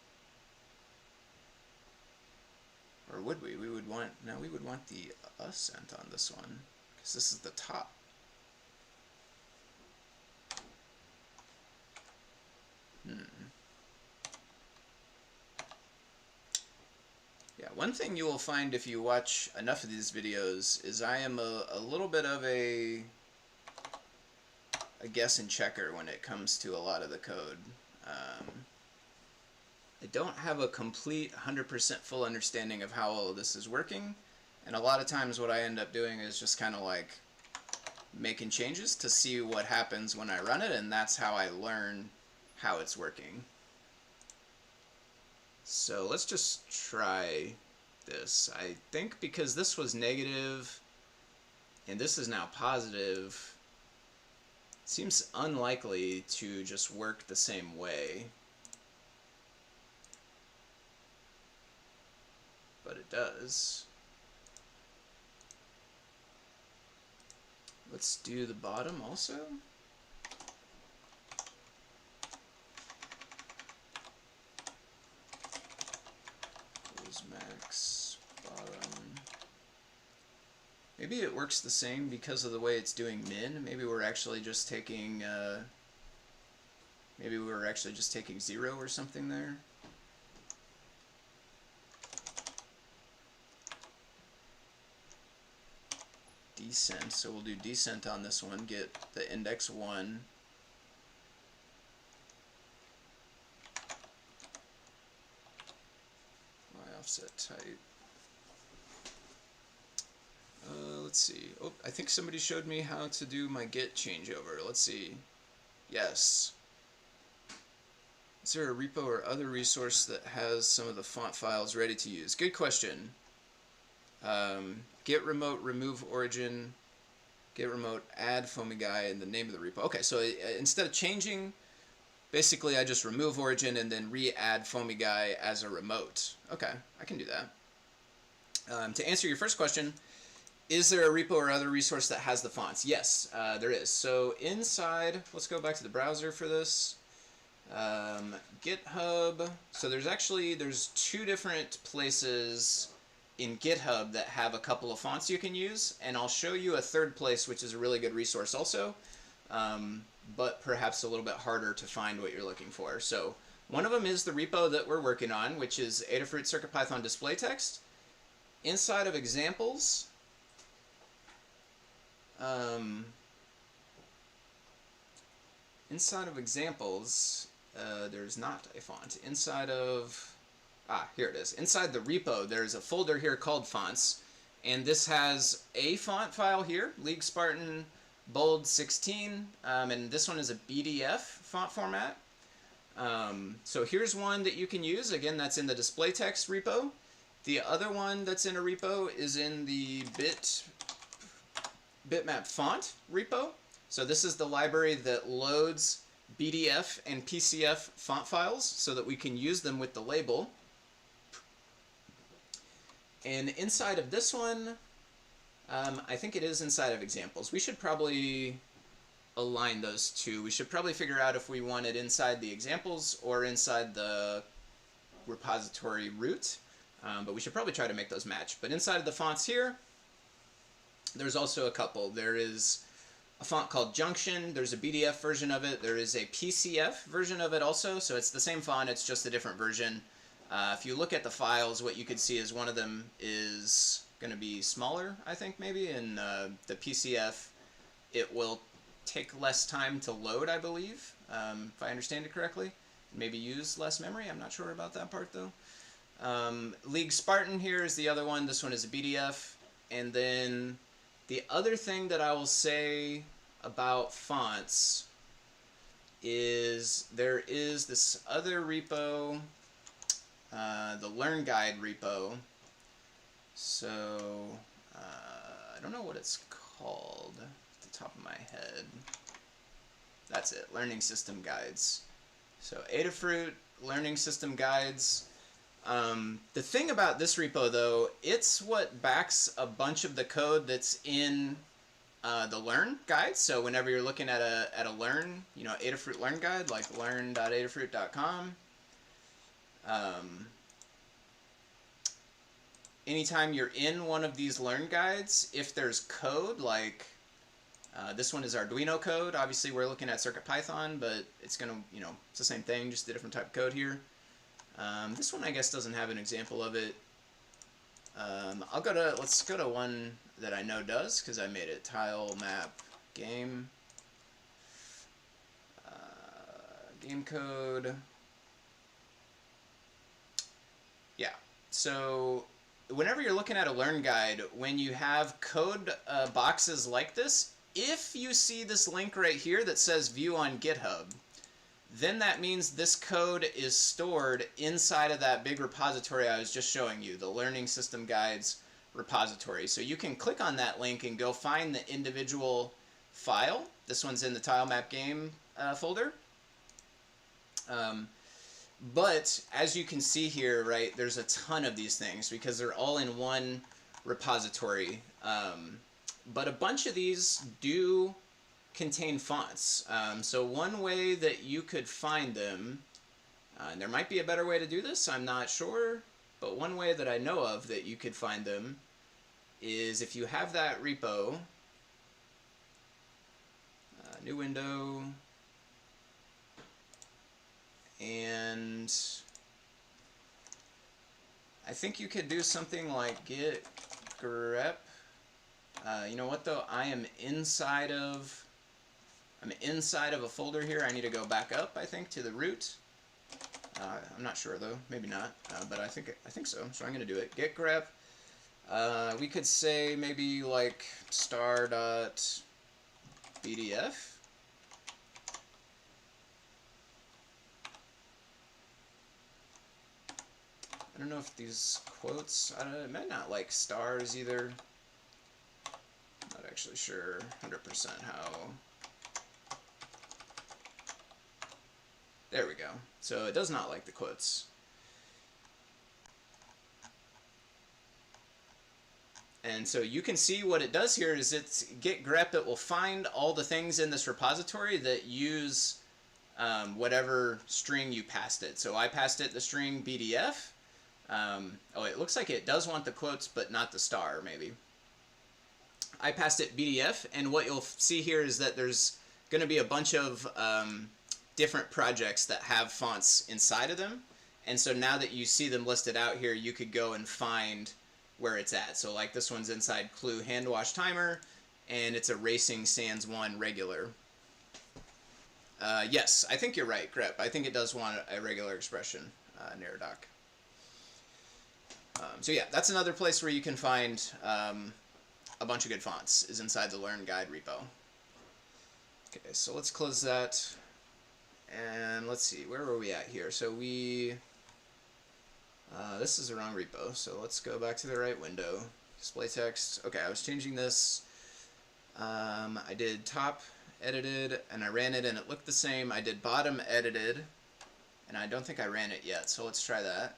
Or would we? We would want, no, we would want the ascent on this one, because this is the top. Yeah, one thing you will find if you watch enough of these videos is I am a little bit of a guess and checker when it comes to a lot of the code. I don't have a complete 100% full understanding of how all of this is working, and a lot of times what I end up doing is just kind of like making changes to see what happens when I run it, and that's how I learn how it's working. So let's just try this. I think because this was negative and this is now positive, it seems unlikely to just work the same way. But it does. Let's do the bottom also. Max bottom. Maybe it works the same because of the way it's doing min. Maybe we're actually just taking 0 or something there. Descent. So we'll do descent on this one. Get the index 1. Offset type. Let's see. Oh, I think somebody showed me how to do my get changeover. Let's see. Yes. Is there a repo or other resource that has some of the font files ready to use? Good question. Get remote, remove origin, get remote, add foamy guy, and the name of the repo. Okay, so instead of changing, basically I just remove origin and then re-add foamy guy as a remote. Okay, I can do that. To answer your first question, is there a repo or other resource that has the fonts? Yes, there is. So inside, let's go back to the browser for this. GitHub. So there's 2 different places in GitHub that have a couple of fonts you can use, and I'll show you a third place which is a really good resource also, but perhaps a little bit harder to find what you're looking for. So one of them is the repo that we're working on, which is Adafruit CircuitPython display text. Inside of examples, there's not a font. Here it is. Inside the repo, there's a folder here called fonts, and this has a font file here, League Spartan Bold 16, and this one is a BDF font format. So here's one that you can use. Again, that's in the display text repo. The other one that's in a repo is in the Bitmap font repo. So this is the library that loads BDF and PCF font files so that we can use them with the label. And inside of this one, I think it is inside of examples. We should probably align those two. We should probably figure out if we want it inside the examples or inside the repository root. But we should probably try to make those match. But inside of the fonts here, there's also a couple. There is a font called Junction. There's a BDF version of it. There is a PCF version of it also. So it's the same font, it's just a different version. If you look at the files, what you could see is one of them is going to be smaller, I think, maybe. And the PCF, it will take less time to load, I believe, if I understand it correctly. Maybe use less memory. I'm not sure about that part, though. League Spartan here is the other one. This one is a BDF. And then the other thing that I will say about fonts is there is this other repo, the Learn Guide repo. So I don't know what it's called off the top of my head. That's it, Learning System Guides. So Adafruit Learning System Guides. The thing about this repo, though, it's what backs a bunch of the code that's in the learn guide. So whenever you're looking at a learn, you know, Adafruit learn guide, like learn.adafruit.com, anytime you're in one of these learn guides, if there's code like this one is Arduino code. Obviously, we're looking at CircuitPython, but it's gonna, you know, it's the same thing, just a different type of code here. This one, I guess, doesn't have an example of it. Let's go to one that I know does, because I made it. Tile map game. Game code. Yeah. So whenever you're looking at a learn guide, when you have code boxes like this, if you see this link right here that says view on GitHub, then that means this code is stored inside of that big repository I was just showing you, the Learning System Guides repository. So you can click on that link and go find the individual file. This one's in the tile map game folder. But as you can see here, right, there's a ton of these things because they're all in one repository. But a bunch of these do contain fonts. So one way that you could find them, and there might be a better way to do this, I'm not sure, but one way that I know of that you could find them is if you have that repo, new window, and I think you could do something like git grep. You know what though? I'm inside of a folder here. I need to go back up, I think, to the root. I'm not sure though. Maybe not. But I think so. So I'm going to do it. Git grep. We could say maybe like star.bdf. I don't know if these quotes, it might not like stars either. Not actually sure 100% how. There we go. So it does not like the quotes. And so you can see what it does here is it's git grep. It will find all the things in this repository that use whatever string you passed it. So I passed it the string BDF. Oh, it looks like it does want the quotes, but not the star, maybe. I passed it BDF, and what you'll see here is that there's going to be a bunch of different projects that have fonts inside of them. And so now that you see them listed out here, you could go and find where it's at. So like this one's inside Clue Hand Wash Timer, and it's a Racing Sans 1 regular. Yes, I think you're right, grep. I think it does want a regular expression, Neradoc. So yeah, that's another place where you can find a bunch of good fonts, is inside the Learn Guide repo. Okay, so let's close that. And let's see, where were we at here? So we, this is the wrong repo, so let's go back to the right window. Display text. Okay, I was changing this. I did top edited, and I ran it, and it looked the same. I did bottom edited, and I don't think I ran it yet, so let's try that.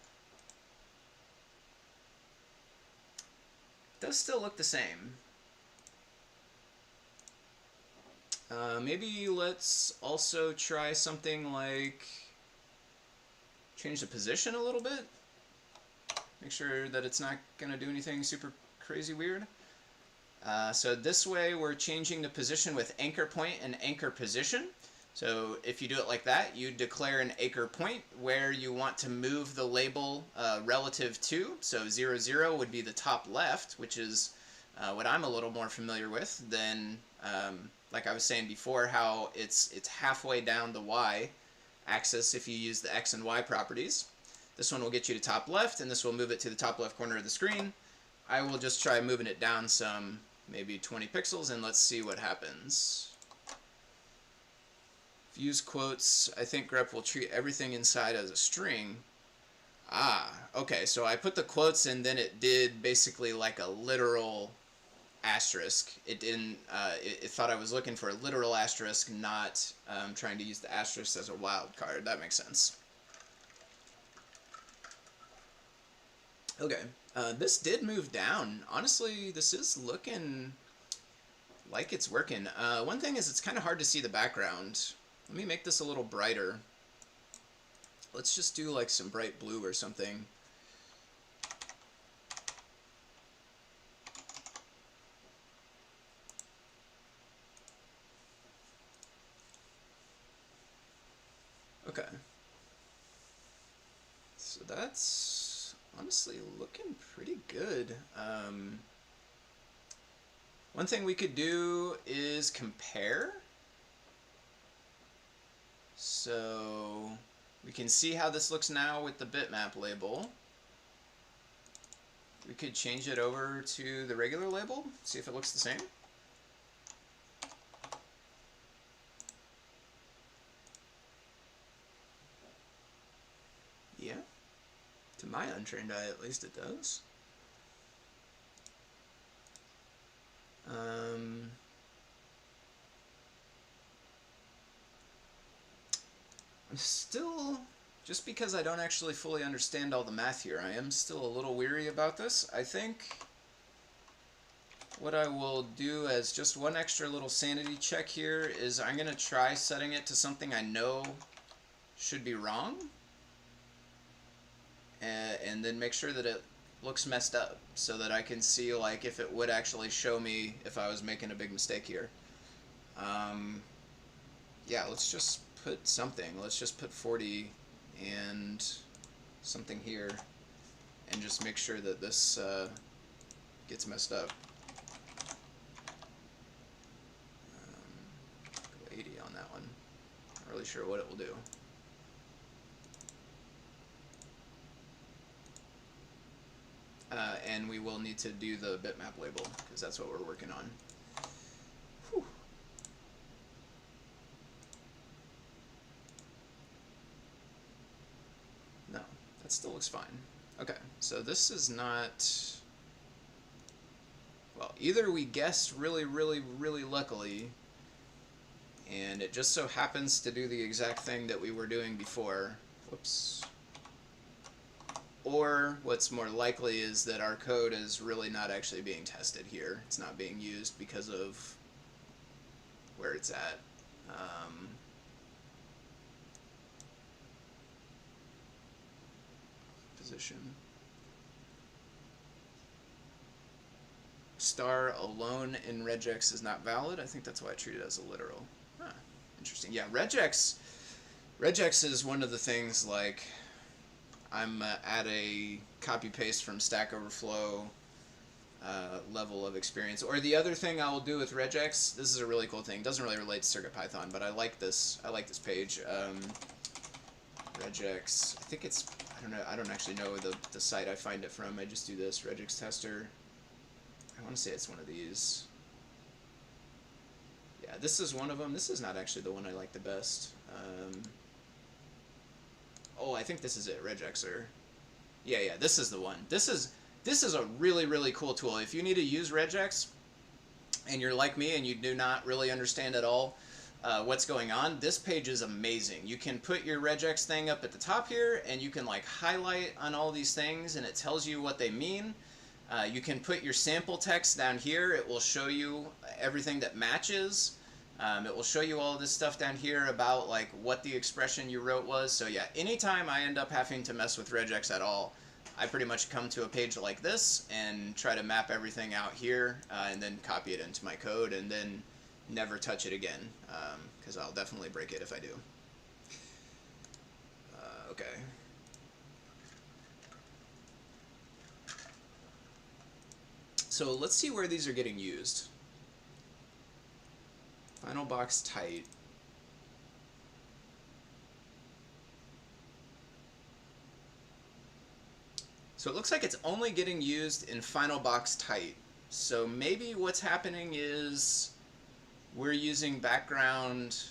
It does still look the same. Maybe let's also try something like change the position a little bit. Make sure that it's not going to do anything super crazy weird. So this way we're changing the position with anchor point and anchor position. So if you do it like that, you declare an anchor point where you want to move the label relative to. So 0, 0 would be the top left, which is what I'm a little more familiar with than like I was saying before, how it's halfway down the Y axis if you use the X and Y properties. This one will get you to top left, and this will move it to the top left corner of the screen. I will just try moving it down some, maybe 20 pixels, and let's see what happens. If you use quotes, I think grep will treat everything inside as a string. Ah, okay, so I put the quotes and then it did basically like a literal asterisk. It didn't, it thought I was looking for a literal asterisk, not trying to use the asterisk as a wildcard. That makes sense. Okay, this did move down. Honestly, this is looking like like it's working. One thing is it's kind of hard to see the background. Let me make this a little brighter. Let's just do like some bright blue or something. Okay. So that's honestly looking pretty good. One thing we could do is compare. So we can see how this looks now with the bitmap label. We could change it over to the regular label, see if it looks the same. Yeah, to my untrained eye at least it does. I'm still, just because I don't actually fully understand all the math here, I am still a little weary about this. I think what I will do as just one extra little sanity check here is I'm going to try setting it to something I know should be wrong, and then make sure that it looks messed up so that I can see like if it would actually show me if I was making a big mistake here. Yeah, let's just put something. Let's just put 40 and something here and just make sure that this gets messed up. Go 80 on that one. Not really sure what it will do. And we will need to do the bitmap label because that's what we're working on. Whew. No, that still looks fine. Okay, so this is not... Well, either we guessed really, really, really luckily, and it just so happens to do the exact thing that we were doing before. Whoops. Or what's more likely is that our code is really not actually being tested here. It's not being used because of where it's at. Position. Star alone in regex is not valid. I think that's why I treat it as a literal. Huh, interesting. Yeah, regex is one of the things like I'm at a copy-paste from Stack Overflow level of experience. Or the other thing I will do with regex, this is a really cool thing. It doesn't really relate to CircuitPython, but I like this page. Regex, I think it's, I don't know, I don't actually know the site I find it from. I just do this, Regex Tester. I want to say it's one of these. Yeah, this is one of them. This is not actually the one I like the best. Oh, I think this is it, Regexer. Yeah, this is the one. This is a really, really cool tool. If you need to use regex and you're like me and you do not really understand at all what's going on, this page is amazing. You can put your regex thing up at the top here and you can like highlight on all these things and it tells you what they mean. You can put your sample text down here. It will show you everything that matches. It will show you all this stuff down here about like what the expression you wrote was. So yeah, anytime I end up having to mess with regex at all, I pretty much come to a page like this and try to map everything out here and then copy it into my code and then never touch it again because I'll definitely break it if I do. Okay. So let's see where these are getting used. Final box tight. So it looks like it's only getting used in final box tight. So maybe what's happening is we're using background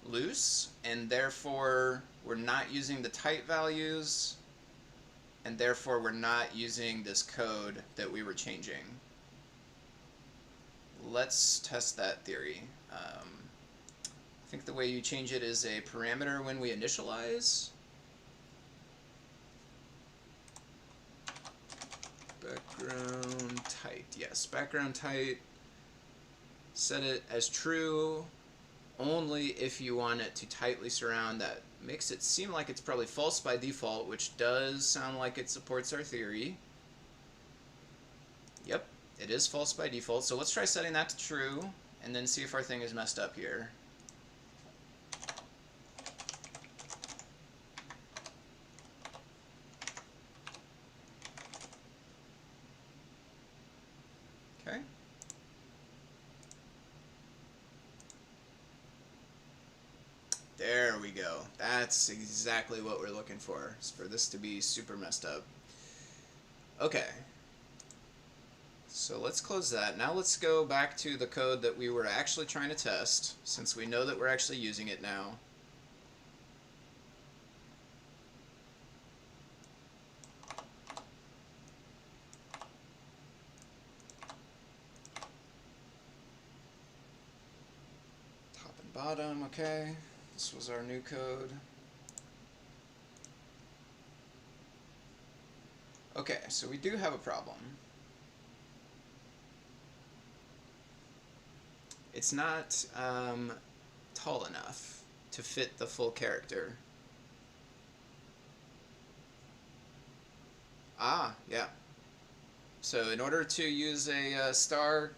loose, and therefore we're not using the tight values, and therefore we're not using this code that we were changing. Let's test that theory. I think the way you change it is a parameter when we initialize. Background tight, yes, background tight. Set it as true only if you want it to tightly surround. That makes it seem like it's probably false by default, which does sound like it supports our theory. Yep, it is false by default. So let's try setting that to true and then see if our thing is messed up here. Okay. There we go. That's exactly what we're looking for, is for this to be super messed up. Okay. So let's close that. Now let's go back to the code that we were actually trying to test, since we know that we're actually using it now. Top and bottom, okay. This was our new code. Okay, so we do have a problem. It's not tall enough to fit the full character. Ah, yeah. So in order to use a star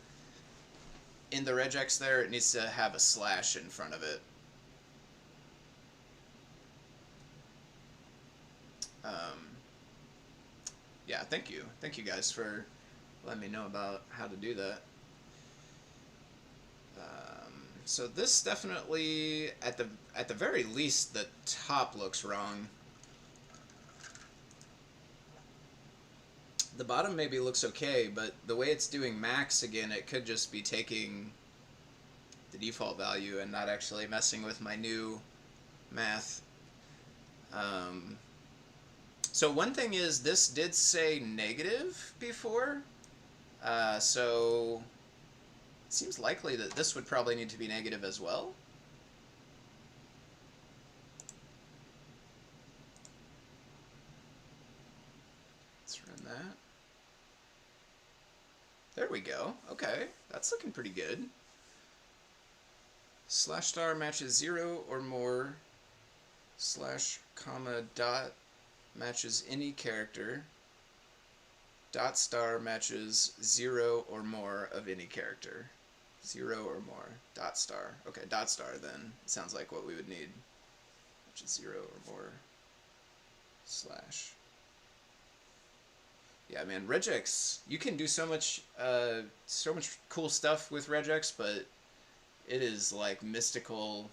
in the regex there, it needs to have a slash in front of it. Yeah, thank you. Thank you guys for letting me know about how to do that. So this definitely, at the very least, the top looks wrong. The bottom maybe looks okay, but the way it's doing max again, it could just be taking the default value and not actually messing with my new math. So one thing is, this did say negative before, so it seems likely that this would probably need to be negative as well. Let's run that. There we go. Okay, that's looking pretty good. Slash star matches 0 or more. Slash comma dot matches any character. Dot star matches 0 or more of any character. 0 or more. Dot star. Okay, dot star then. Sounds like what we would need. Matches 0 or more. Slash. Yeah, man, Regex, you can do so much cool stuff with Regex, but it is like mystical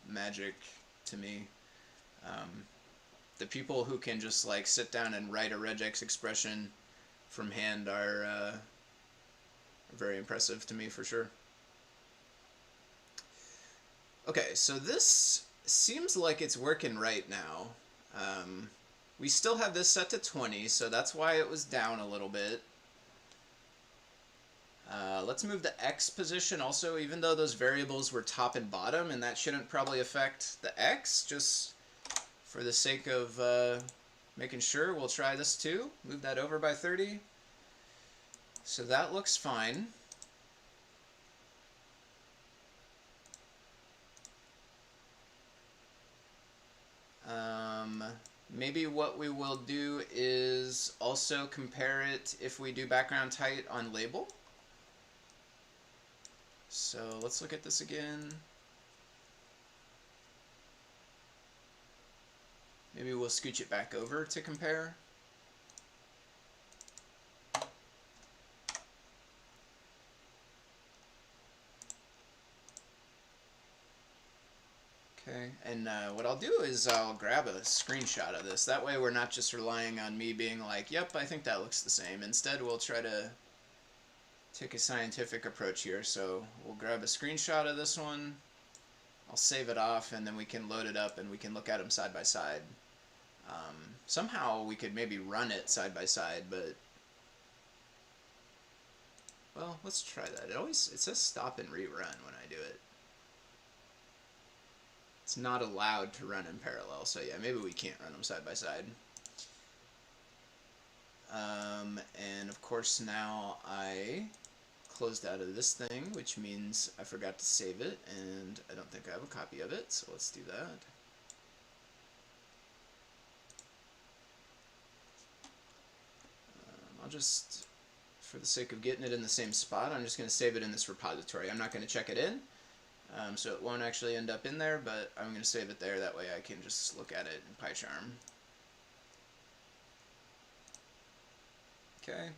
magic to me. The people who can just like sit down and write a regex expression from hand are very impressive to me for sure. Okay, so this seems like it's working right now. We still have this set to 20, so that's why it was down a little bit. Let's move the X position also, even though those variables were top and bottom, and that shouldn't probably affect the X, just for the sake of making sure. We'll try this too. Move that over by 30. So that looks fine. Maybe what we will do is also compare it if we do background tight on label. So let's look at this again. Maybe we'll scooch it back over to compare. Okay, and what I'll do is I'll grab a screenshot of this. That way we're not just relying on me being like, yep, I think that looks the same. Instead, we'll try to take a scientific approach here. So we'll grab a screenshot of this one. I'll save it off, and then we can load it up, and we can look at them side by side. Somehow we could maybe run it side by side, but well, let's try that. It says stop and rerun when I do it. It's not allowed to run in parallel, so yeah, maybe we can't run them side by side. And of course now I closed out of this thing, which means I forgot to save it, and I don't think I have a copy of it, so let's do that. I'll just, for the sake of getting it in the same spot, I'm just going to save it in this repository. I'm not going to check it in, so it won't actually end up in there, but I'm going to save it there. That way I can just look at it in PyCharm. Okay,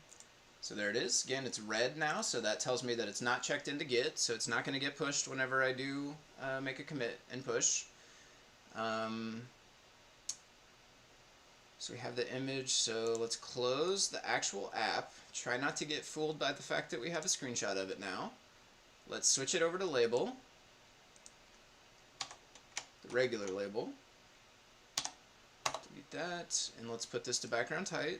so there it is. Again, it's red now, so that tells me that it's not checked into Git, so it's not going to get pushed whenever I do make a commit and push. So we have the image, so let's close the actual app. Try not to get fooled by the fact that we have a screenshot of it now. Let's switch it over to label, the regular label. Delete that, and let's put this to background height.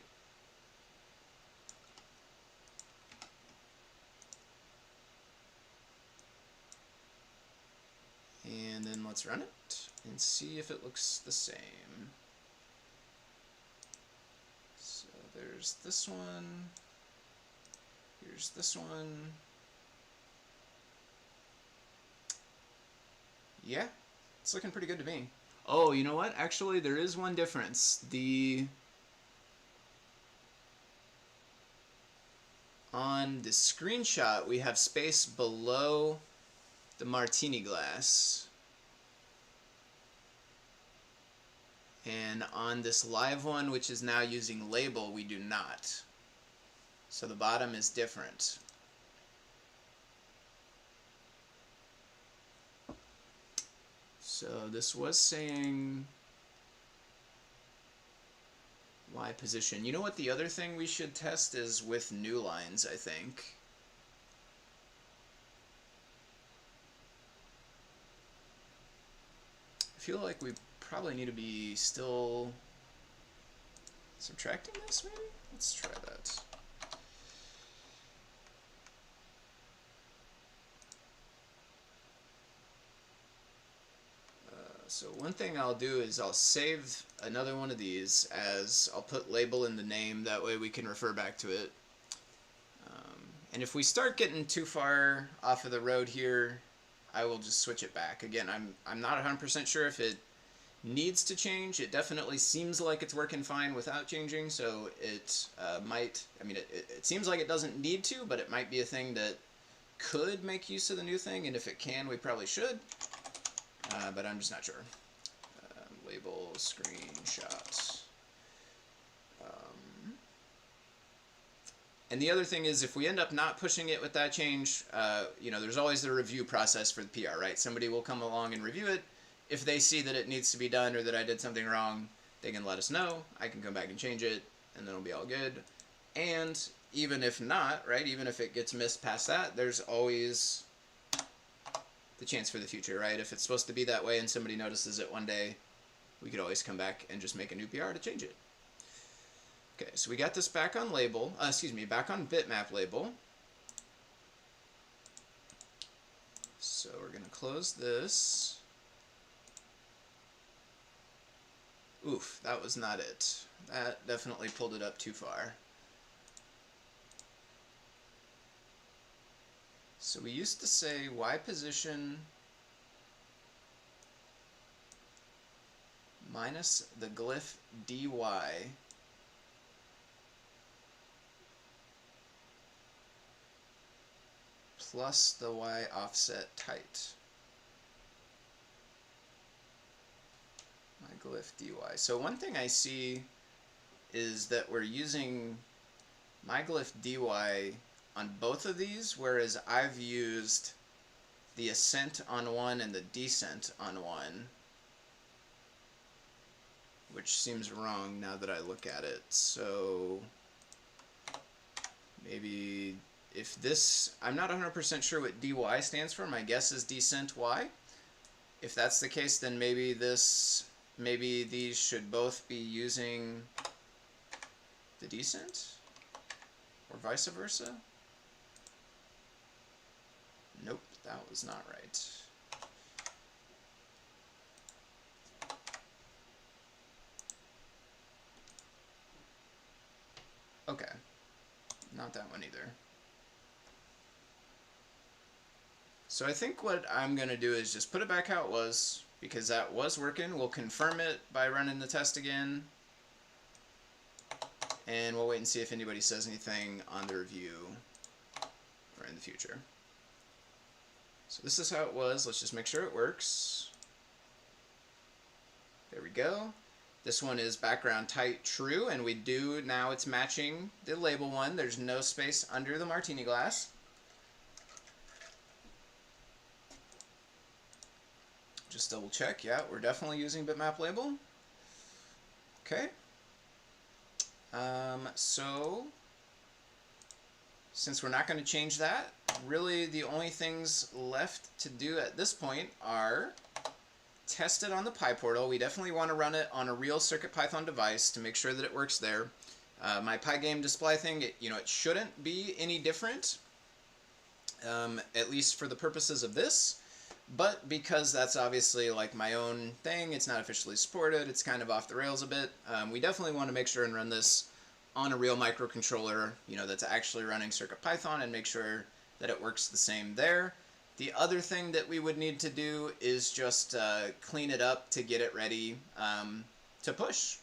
And then let's run it and see if it looks the same. So there's this one. Here's this one. Yeah, it's looking pretty good to me. Oh, you know what? Actually, there is one difference. On the screenshot, we have space below the martini glass, and on this live one, which is now using label, we do not. So the bottom is different. So this was saying Y position. You know what the other thing we should test is with new lines, I think. I feel like we probably need to be still subtracting this, maybe? Let's try that. So one thing I'll do is I'll save another one of these as I'll put label in the name, that way we can refer back to it. And if we start getting too far off of the road here, I will just switch it back. Again, I'm not 100% sure if it needs to change. It definitely seems like it's working fine without changing, so it might, I mean, it seems like it doesn't need to, but it might be a thing that could make use of the new thing, and if it can, we probably should, but I'm just not sure. Label screenshot. And the other thing is, if we end up not pushing it with that change, you know, there's always the review process for the PR, right? Somebody will come along and review it. If they see that it needs to be done or that I did something wrong, they can let us know. I can come back and change it, and then it'll be all good. And even if not, right, even if it gets missed past that, there's always the chance for the future, right? If it's supposed to be that way and somebody notices it one day, we could always come back and just make a new PR to change it. Okay, so we got this back on label, back on Bitmap Label. So we're going to close this. Oof, that was not it. That definitely pulled it up too far. So we used to say Y position minus the glyph dy plus the Y offset tight. My glyph dy. So one thing I see is that we're using my glyph dy on both of these, whereas I've used the ascent on one and the descent on one, which seems wrong now that I look at it. So maybe if this, I'm not 100% sure what dy stands for. My guess is descent y. If that's the case, then maybe these should both be using the descent, or vice versa. Nope, that was not right. Okay, not that one either. So I think what I'm going to do is just put it back how it was, because that was working. We'll confirm it by running the test again. And we'll wait and see if anybody says anything on the review or in the future. So this is how it was. Let's just make sure it works. There we go. This one is background type true, and we do, now it's matching the label one. There's no space under the martini glass. Just double check. Yeah, we're definitely using Bitmap Label. Okay. So since we're not going to change that, really the only things left to do at this point are test it on the PyPortal. We definitely want to run it on a real CircuitPython device to make sure that it works there. My Pygame display thing, it shouldn't be any different, at least for the purposes of this. But because that's obviously like my own thing, it's not officially supported, it's kind of off the rails a bit, we definitely want to make sure and run this on a real microcontroller, that's actually running CircuitPython, and make sure that it works the same there. The other thing that we would need to do is just clean it up to get it ready to push.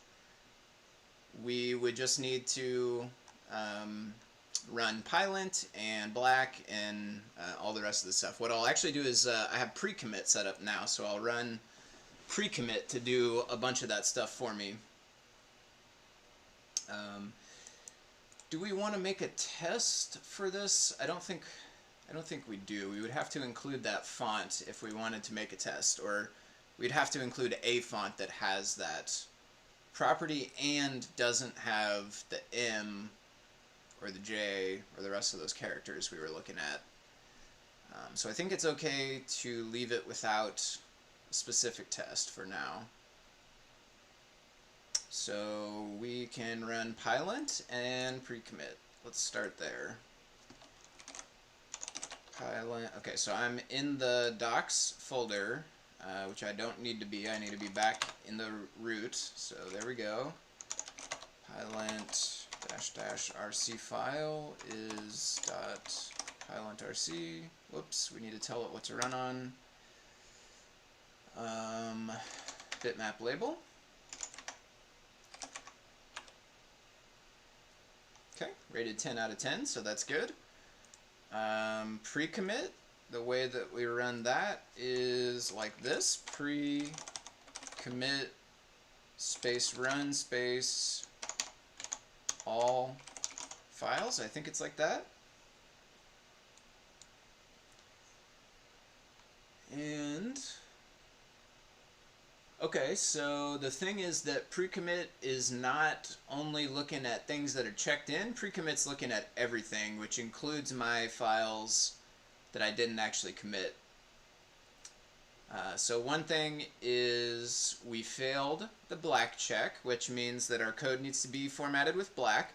We would just need to run Pylint and Black and all the rest of the stuff. What I'll actually do is I have pre-commit set up now, so I'll run pre-commit to do a bunch of that stuff for me. Do we want to make a test for this? I don't think we do. We would have to include that font if we wanted to make a test, or we'd have to include a font that has that property and doesn't have the M or the J or the rest of those characters we were looking at. So I think it's okay to leave it without a specific test for now. So we can run Pylint and pre-commit. Let's start there. Pylint. Okay, so I'm in the docs folder, which I don't need to be. I need to be back in the root. So there we go. Pylint --rc file is .pylintrc. Whoops, we need to tell it what to run on. Bitmap Label. Okay, rated 10 out of 10, so that's good. Pre-commit, the way that we run that is like this: pre-commit space run space all files. I think it's like that. And okay, so the thing is that pre-commit is not only looking at things that are checked in. Pre-commit's looking at everything, which includes my files that I didn't actually commit. So one thing is we failed the black check, which means that our code needs to be formatted with black.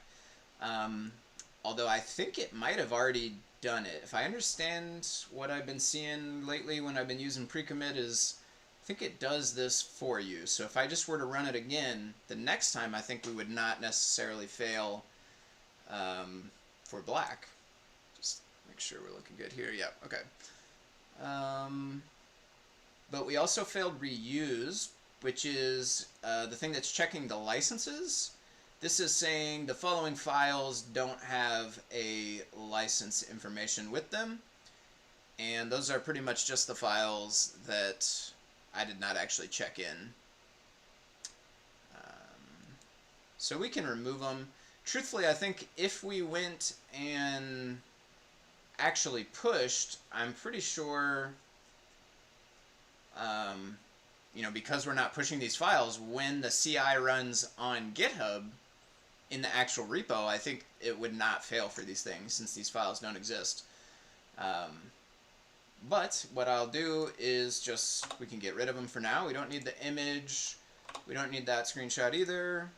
Although I think it might have already done it. If I understand what I've been seeing lately when I've been using pre-commit is, I think it does this for you. So if I just were to run it again, the next time I think we would not necessarily fail for black. Just make sure we're looking good here. Yeah, okay. But we also failed reuse, which is the thing that's checking the licenses. This is saying the following files don't have a license information with them. And those are pretty much just the files that I did not actually check in. So we can remove them. Truthfully, I think if we went and actually pushed, I'm pretty sure, because we're not pushing these files, when the CI runs on GitHub in the actual repo, I think it would not fail for these things since these files don't exist. But what I'll do is we can get rid of them for now. We don't need the image. We don't need that screenshot either.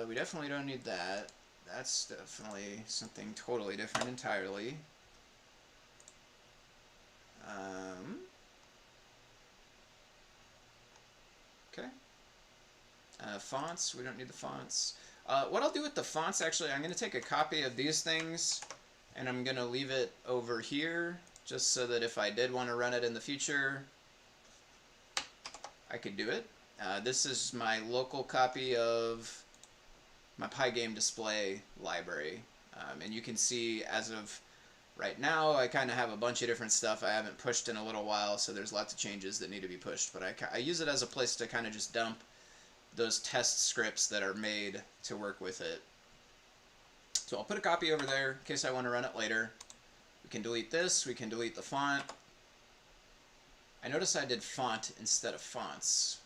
We definitely don't need that. That's definitely something totally different entirely. Okay. Fonts, we don't need the fonts. What I'll do with the fonts, actually, I'm going to take a copy of these things and I'm going to leave it over here just so that if I did want to run it in the future, I could do it. This is my local copy of my Pygame display library, and you can see as of right now I kind of have a bunch of different stuff I haven't pushed in a little while, so there's lots of changes that need to be pushed, but I use it as a place to kind of just dump those test scripts that are made to work with it. So I'll put a copy over there in case I want to run it later. We can delete this, we can delete the font. I notice I did font instead of fonts.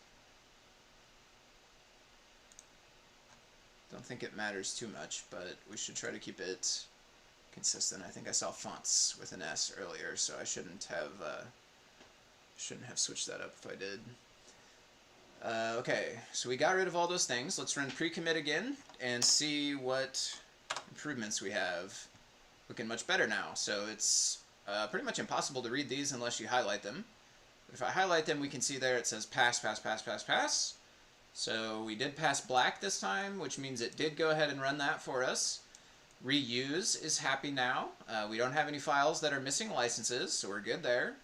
Don't think it matters too much, but we should try to keep it consistent. I think I saw fonts with an S earlier, so I shouldn't have switched that up if I did. Okay, so we got rid of all those things. Let's run pre-commit again and see what improvements we have. Looking much better now. So it's pretty much impossible to read these unless you highlight them. But if I highlight them, we can see there it says pass, pass, pass, pass, pass. So we did pass black this time, which means it did go ahead and run that for us. Reuse is happy now. We don't have any files that are missing licenses, so we're good there.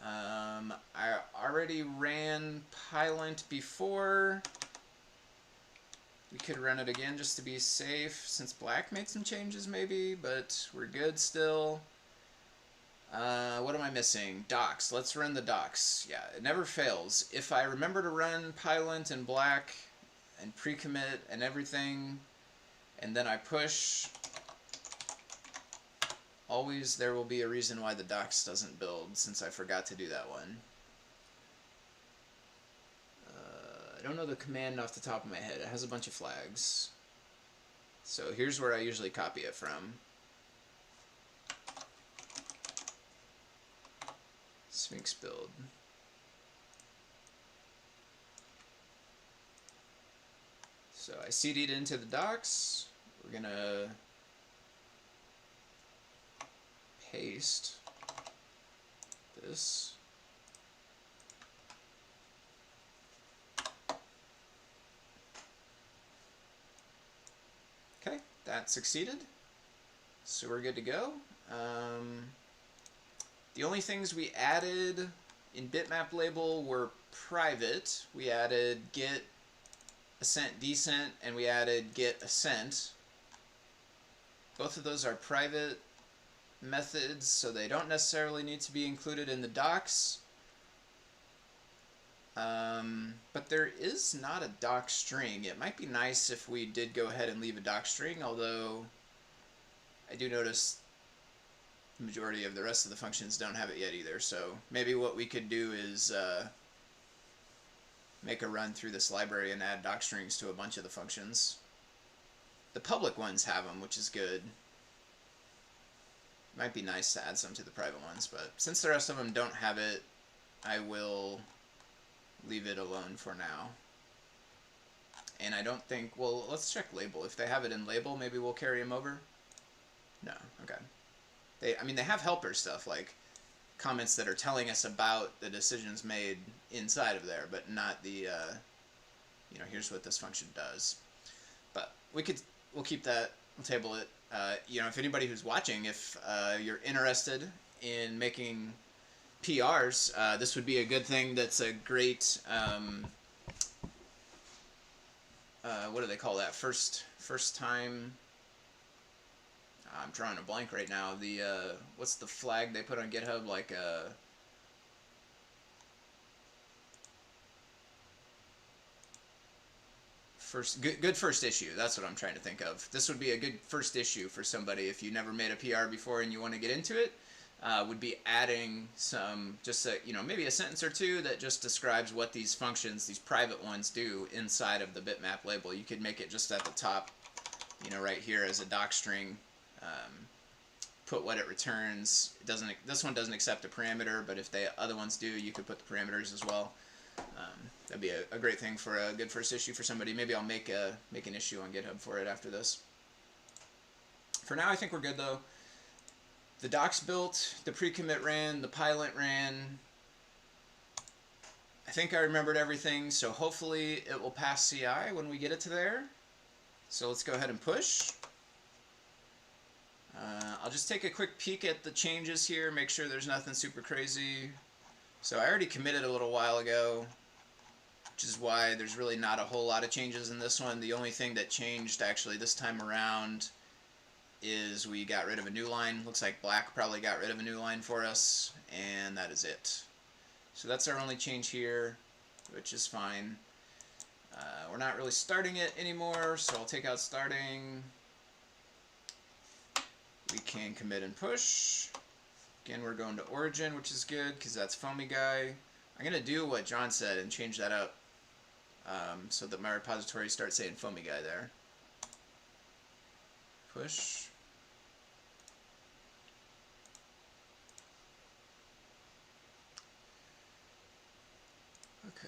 I already ran Pylint before. We could run it again just to be safe, since black made some changes maybe, but we're good still. What am I missing? Docs. Let's run the docs. Yeah, it never fails. If I remember to run Pylint and black and pre-commit and everything, and then I push, always there will be a reason why the docs doesn't build, since I forgot to do that one. I don't know the command off the top of my head. It has a bunch of flags. So here's where I usually copy it from. Sphinx build. So I CD'd into the docs. We're gonna paste this. Okay, that succeeded. So we're good to go. The only things we added in Bitmap Label were private. We added get Ascent descent and we added get Ascent. Both of those are private methods, so they don't necessarily need to be included in the docs. But there is not a doc string. It might be nice if we did go ahead and leave a doc string, although I do notice the majority of the rest of the functions don't have it yet either. So maybe what we could do is make a run through this library and add doc strings to a bunch of the functions. The public ones have them, which is good. Might be nice to add some to the private ones, but since the rest of them don't have it, I will leave it alone for now. And I don't think, well, let's check label. If they have it in label, maybe we'll carry them over. No, okay. I mean, they have helper stuff, like comments that are telling us about the decisions made inside of there, but not the, you know, here's what this function does. But we'll keep that, we'll table it. You know, if anybody who's watching, if you're interested in making PRs, this would be a good thing. That's a great, what do they call that? First time. I'm drawing a blank right now. The what's the flag they put on GitHub? Like good first issue. That's what I'm trying to think of. This would be a good first issue for somebody if you never made a PR before and you want to get into it. Would be adding some, just a, you know, maybe a sentence or two that just describes what these functions, these private ones, do inside of the bitmap label. You could make it just at the top, you know, right here as a doc string. Put what it returns. It doesn't. This one doesn't accept a parameter, but if the other ones do, you could put the parameters as well. That'd be a great thing for a good first issue for somebody. Maybe I'll make an issue on GitHub for it after this. For now, I think we're good though. The docs built, the pre-commit ran, the Pylint ran. I think I remembered everything, so hopefully it will pass CI when we get it to there. So let's go ahead and push. I'll just take a quick peek at the changes here, make sure there's nothing super crazy. So I already committed a little while ago, which is why there's really not a whole lot of changes in this one. The only thing that changed actually this time around is we got rid of a new line. Looks like black probably got rid of a new line for us, and that is it. So that's our only change here, which is fine. We're not really starting it anymore, so I'll take out starting. We can commit and push. Again, we're going to origin, which is good because that's foamy guy. I'm going to do what John said and change that up so that my repository starts saying foamy guy there. Push. Okay.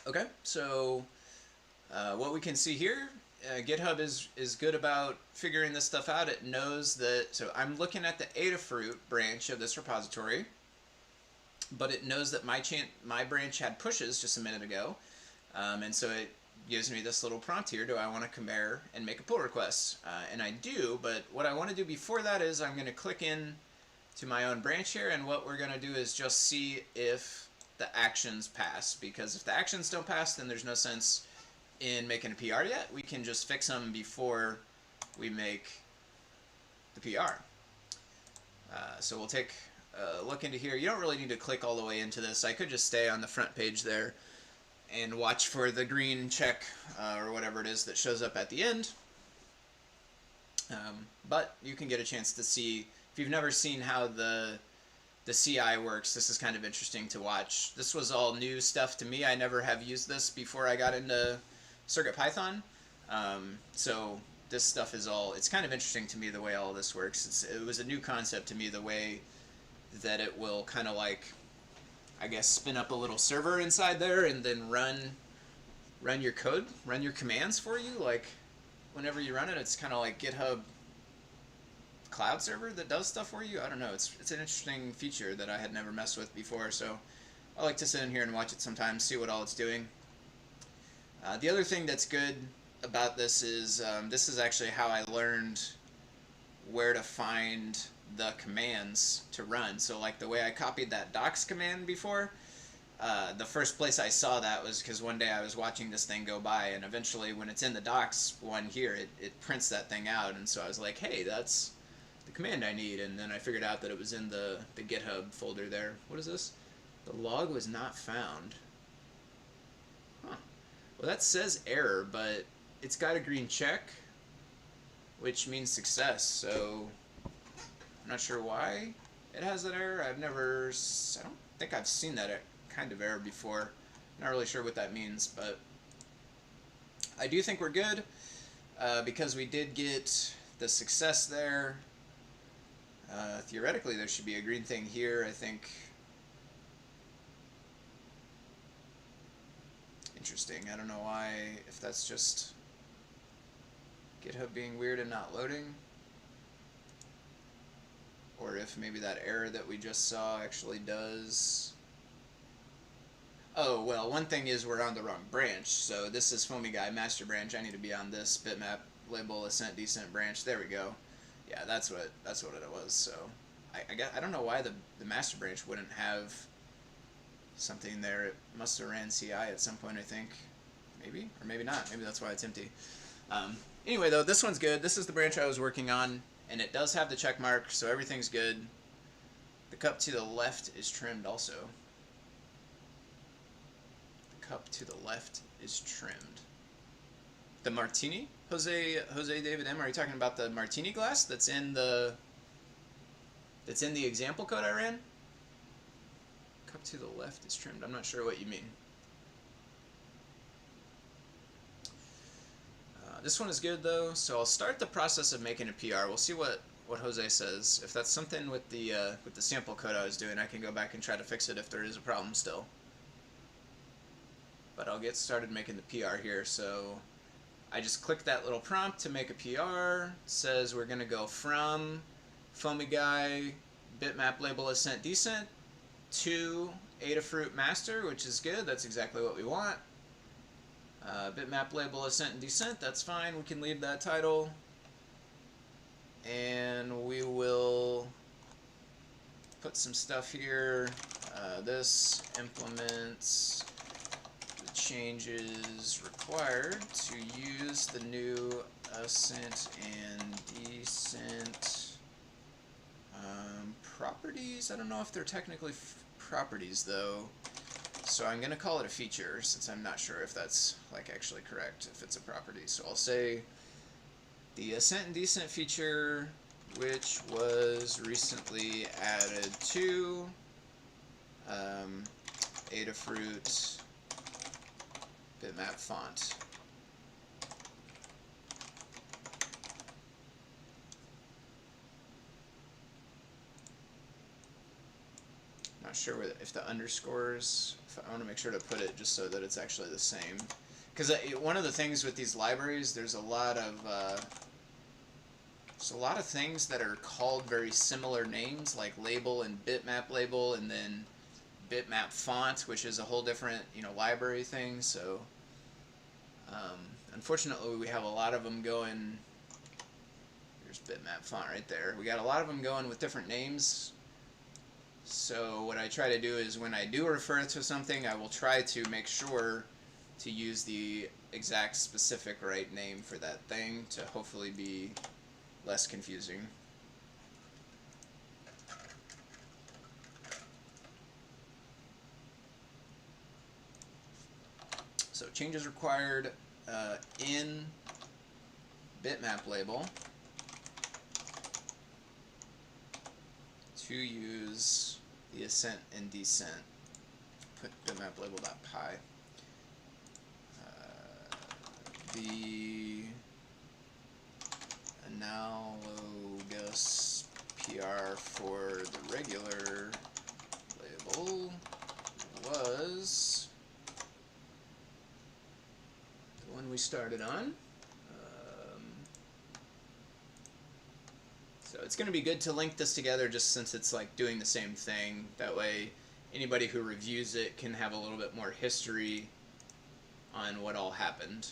Okay, so what we can see here, GitHub is good about figuring this stuff out. It knows that, so I'm looking at the Adafruit branch of this repository, but it knows that my branch had pushes just a minute ago, and so it gives me this little prompt here, do I want to compare and make a pull request? And I do, but what I want to do before that is I'm going to click in to my own branch here, and what we're going to do is just see if the actions pass, because if the actions don't pass, then there's no sense in making a PR yet. We can just fix them before we make the PR. So we'll take a look into here. You don't really need to click all the way into this. I could just stay on the front page there and watch for the green check or whatever it is that shows up at the end. But you can get a chance to see, if you've never seen how the CI works, this is kind of interesting to watch. This was all new stuff to me. I never have used this before I got into CircuitPython. So this stuff is all, it's kind of interesting to me the way all of this works. It was a new concept to me, the way that it will kind of like, I guess, spin up a little server inside there and then run your code, run your commands for you. Like whenever you run it, it's kind of like GitHub cloud server that does stuff for you. I don't know, it's an interesting feature that I had never messed with before, so I like to sit in here and watch it sometimes, see what all it's doing. The other thing that's good about this is actually how I learned where to find the commands to run. So like the way I copied that docs command before, the first place I saw that was because one day I was watching this thing go by, and eventually when it's in the docs one here, it prints that thing out, and so I was like, hey, that's the command I need, and then I figured out that it was in the GitHub folder there. What is this? The log was not found. Huh. Well, that says error, but it's got a green check, which means success, so I'm not sure why it has that error. I don't think I've seen that kind of error before. Not really sure what that means, but I do think we're good because we did get the success there. Theoretically, there should be a green thing here, I think. Interesting. I don't know why, if that's just GitHub being weird and not loading, or if maybe that error that we just saw actually does. Oh, well, one thing is we're on the wrong branch. So this is Foamy Guy master branch. I need to be on this Bitmap Label Ascent Descent branch. There we go. Yeah, that's what it was. So I don't know why the master branch wouldn't have something there. It must have ran CI at some point, I think. Maybe, or maybe not. Maybe that's why it's empty. Anyway, though, this one's good. This is the branch I was working on, and it does have the check mark, so everything's good. The cup to the left is trimmed also. The cup to the left is trimmed. The martini? Jose David M, are you talking about the martini glass that's in the example code I ran? Cup to the left is trimmed. I'm not sure what you mean. This one is good though, so I'll start the process of making a PR. We'll see what Jose says. If that's something with the sample code I was doing, I can go back and try to fix it if there is a problem still. But I'll get started making the PR here. So I just click that little prompt to make a PR. It says we're going to go from Foamy Guy, Bitmap Label Ascent Descent to Adafruit Master, which is good. That's exactly what we want. Bitmap Label Ascent and Descent, that's fine, we can leave that title. And we will put some stuff here. This implements the changes required to use the new Ascent and Descent properties. I don't know if they're technically properties though, so I'm gonna call it a feature since I'm not sure if that's like actually correct if it's a property. So I'll say the Ascent and Descent feature, which was recently added to Adafruit Bitmap font. Not sure if the underscores, I want to make sure to put it just so that it's actually the same. Because one of the things with these libraries, there's a lot of things that are called very similar names, like label and bitmap label, and then bitmap font, which is a whole different library thing. So unfortunately, we have a lot of them going. There's bitmap font right there. We got a lot of them going with different names. So what I try to do is when I do refer to something, I will try to make sure to use the exact specific right name for that thing to hopefully be less confusing. So changes required in Bitmap Label to use the Ascent and Descent. Put bitmap label.py. The analogous PR for the regular label was the one we started on. So it's going to be good to link this together just since it's like doing the same thing. That way anybody who reviews it can have a little bit more history on what all happened.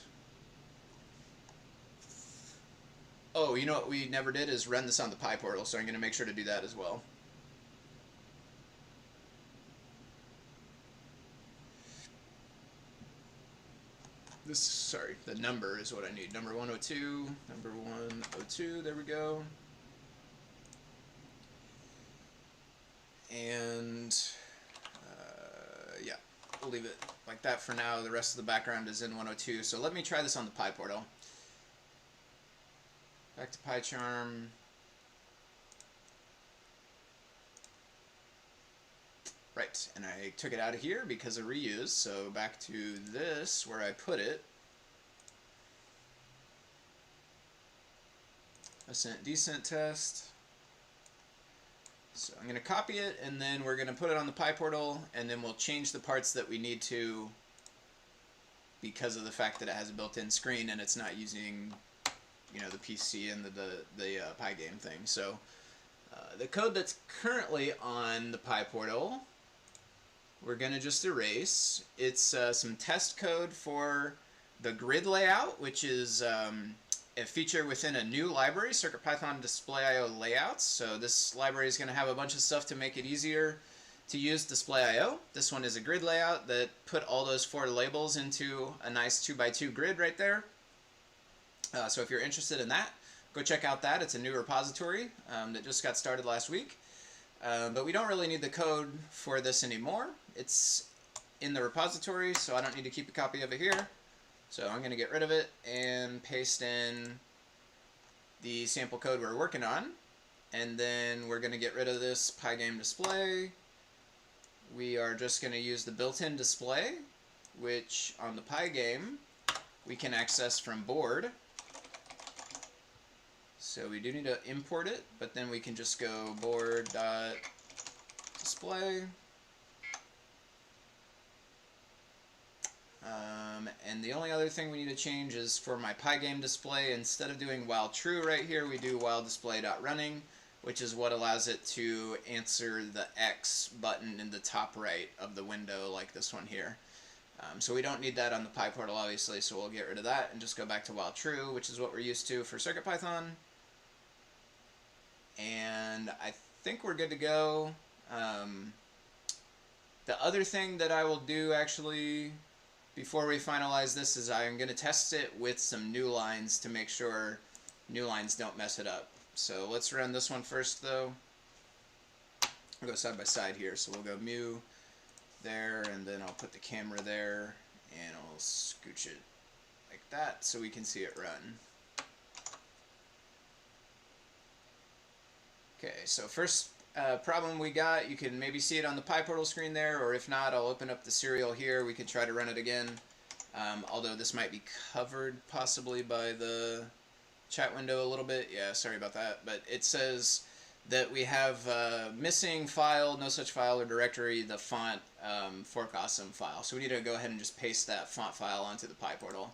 Oh, you know what we never did is run this on the PyPortal, so I'm going to make sure to do that as well. Sorry, the number is what I need. Number 102, number 102, there we go. And yeah, we'll leave it like that for now. The rest of the background is in 102. So let me try this on the PyPortal. Back to PyCharm. Right, and I took it out of here because of reuse. So back to this where I put it. Ascent Descent test. So I'm going to copy it, and then we're going to put it on the PyPortal, and then we'll change the parts that we need to because of the fact that it has a built-in screen and it's not using, the PC and the Pygame thing. So the code that's currently on the PyPortal, we're going to just erase. It's some test code for the grid layout, which is a feature within a new library, CircuitPython Display.io layouts. So this library is going to have a bunch of stuff to make it easier to use Display.io. This one is a grid layout that put all those 4 labels into a nice 2x2 grid right there. So if you're interested in that, go check out that. It's a new repository that just got started last week. But we don't really need the code for this anymore. It's in the repository, so I don't need to keep a copy of it here. So I'm going to get rid of it and paste in the sample code we're working on. And then we're going to get rid of this Pygame display. We are just going to use the built-in display, which on the Pygame we can access from board. So we do need to import it, but then we can just go board.display. And the only other thing we need to change is for my Pygame display, instead of doing while true right here, we do while display.running, which is what allows it to answer the X button in the top right of the window like this one here. So we don't need that on the PyPortal, obviously, so we'll get rid of that and just go back to while true, which is what we're used to for CircuitPython. And I think we're good to go. The other thing that I will do, actually, before we finalize this, is I'm going to test it with some new lines to make sure new lines don't mess it up. So let's run this one first, though. We'll go side by side here. So we'll go mu there, and then I'll put the camera there, and I'll scooch it like that so we can see it run. Okay, so first problem we got, you can maybe see it on the PyPortal screen there, or if not, I'll open up the serial here. We can try to run it again, although this might be covered possibly by the chat window a little bit. Yeah, sorry about that, but it says that we have missing file, no such file or directory, the font fork awesome file. So we need to go ahead and just paste that font file onto the PyPortal.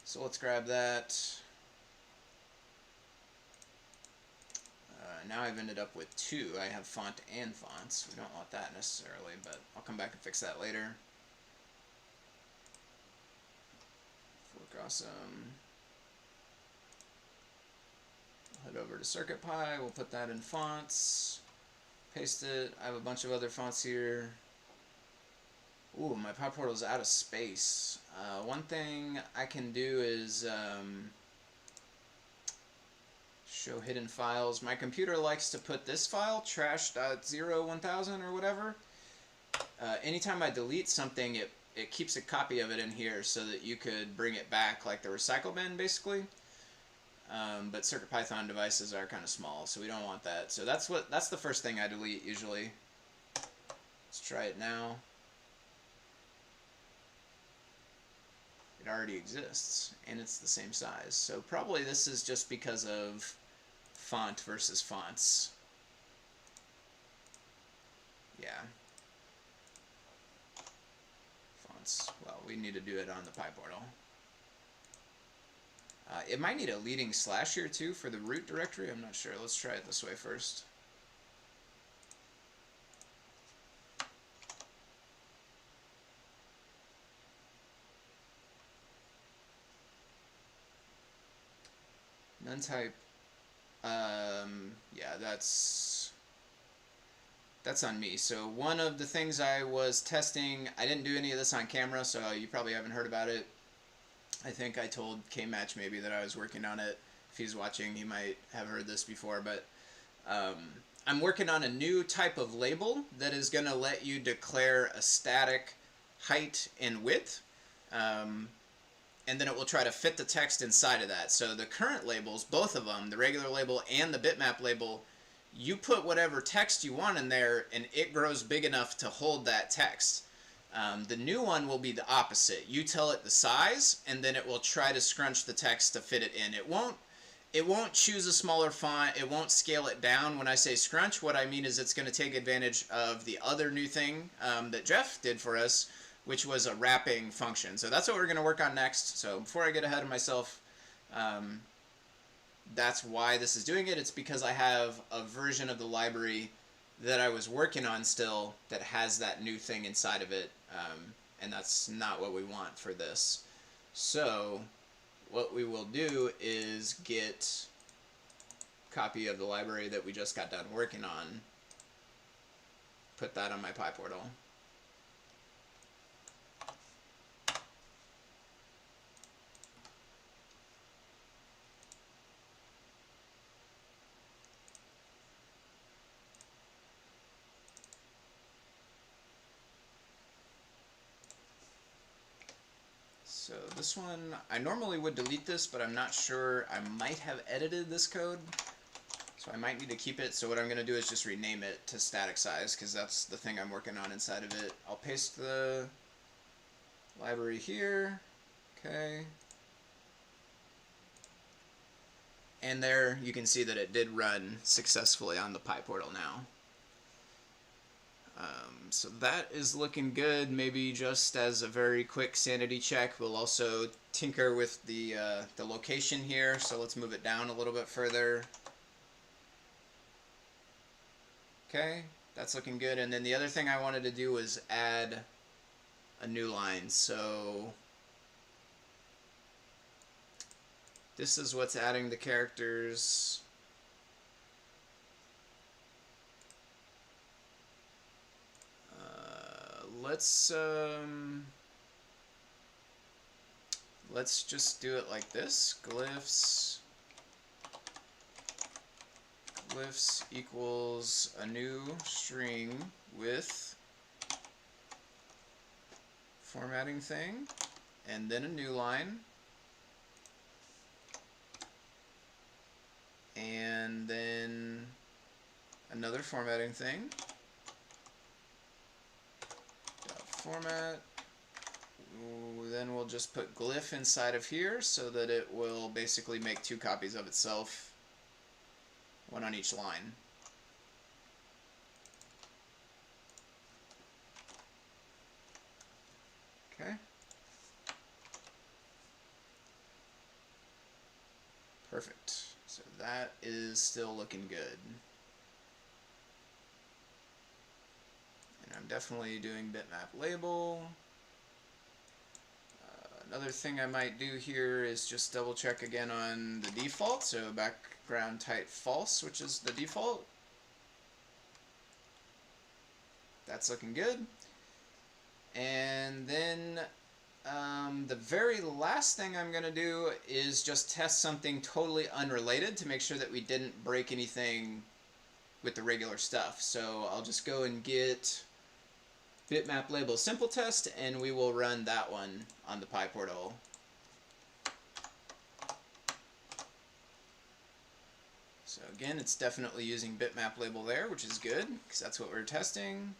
So let's grab that. Now I've ended up with two. I have font and fonts. We don't want that necessarily, but I'll come back and fix that later. Fork awesome. Head over to CircuitPy, we'll put that in fonts, paste it. I have a bunch of other fonts here. Ooh, my PyPortal is out of space. One thing I can do is show hidden files. My computer likes to put this file, trash.01000 or whatever. Anytime I delete something, it keeps a copy of it in here so that you could bring it back like the recycle bin, basically. But CircuitPython devices are kind of small, so we don't want that. So that's the first thing I delete usually. Let's try it now. It already exists, and it's the same size. So probably this is just because of font versus fonts. Yeah. Fonts. Well, we need to do it on the PyPortal. It might need a leading slash here too for the root directory. I'm not sure. Let's try it this way first. None type. Yeah, that's on me. So one of the things I was testing, I didn't do any of this on camera, so you probably haven't heard about it. I think I told K-Match maybe that I was working on it. If he's watching, he might have heard this before, but I'm working on a new type of label that is going to let you declare a static height and width, and then it will try to fit the text inside of that. So the current labels, both of them, the regular label and the bitmap label, you put whatever text you want in there, and it grows big enough to hold that text. The new one will be the opposite. You tell it the size, and then it will try to scrunch the text to fit it in. It won't choose a smaller font. It won't scale it down. When I say scrunch, what I mean is it's going to take advantage of the other new thing that Jeff did for us, which was a wrapping function. So that's what we're going to work on next. So before I get ahead of myself, that's why this is doing it. It's because I have a version of the library that I was working on still that has that new thing inside of it, and that's not what we want for this. So what we will do is get a copy of the library that we just got done working on, put that on my PyPortal. So this one, I normally would delete this, but I'm not sure. I might have edited this code, so I might need to keep it. So what I'm going to do is just rename it to static size, because that's the thing I'm working on inside of it. I'll paste the library here. Okay. And there you can see that it did run successfully on the PyPortal now. So that is looking good. Maybe just as a very quick sanity check, we'll also tinker with the location here. So let's move it down a little bit further. Okay, that's looking good. And then the other thing I wanted to do was add a new line. So this is what's adding the characters. Let's just do it like this. Glyphs equals a new string with formatting thing, and then a new line, and then another formatting thing. Format. Then we'll just put glyph inside of here so that it will basically make two copies of itself, one on each line. Okay. Perfect. So that is still looking good. And I'm definitely doing Bitmap Label. Another thing I might do here is just double check again on the default. So background type false, which is the default. That's looking good. And then the very last thing I'm going to do is just test something totally unrelated to make sure that we didn't break anything with the regular stuff. So I'll just go and get Bitmap Label Simple Test, and we will run that one on the PyPortal. So again, it's definitely using Bitmap Label there, which is good, because that's what we're testing.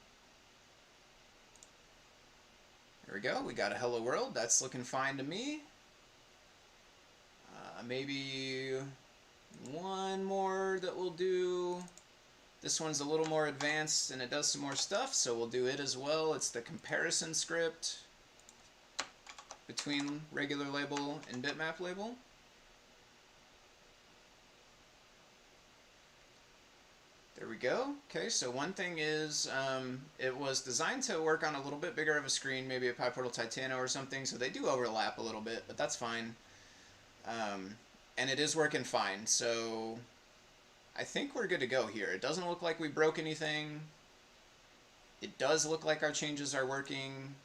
There we go, we got a hello world. That's looking fine to me. Maybe one more that we'll do. This one's a little more advanced and it does some more stuff, so we'll do it as well. It's the comparison script between regular label and Bitmap Label. There we go. Okay, so one thing is it was designed to work on a little bit bigger of a screen, maybe a PyPortal Titano or something, so they do overlap a little bit, but that's fine. And it is working fine, so I think we're good to go here. It doesn't look like we broke anything. It does look like our changes are working.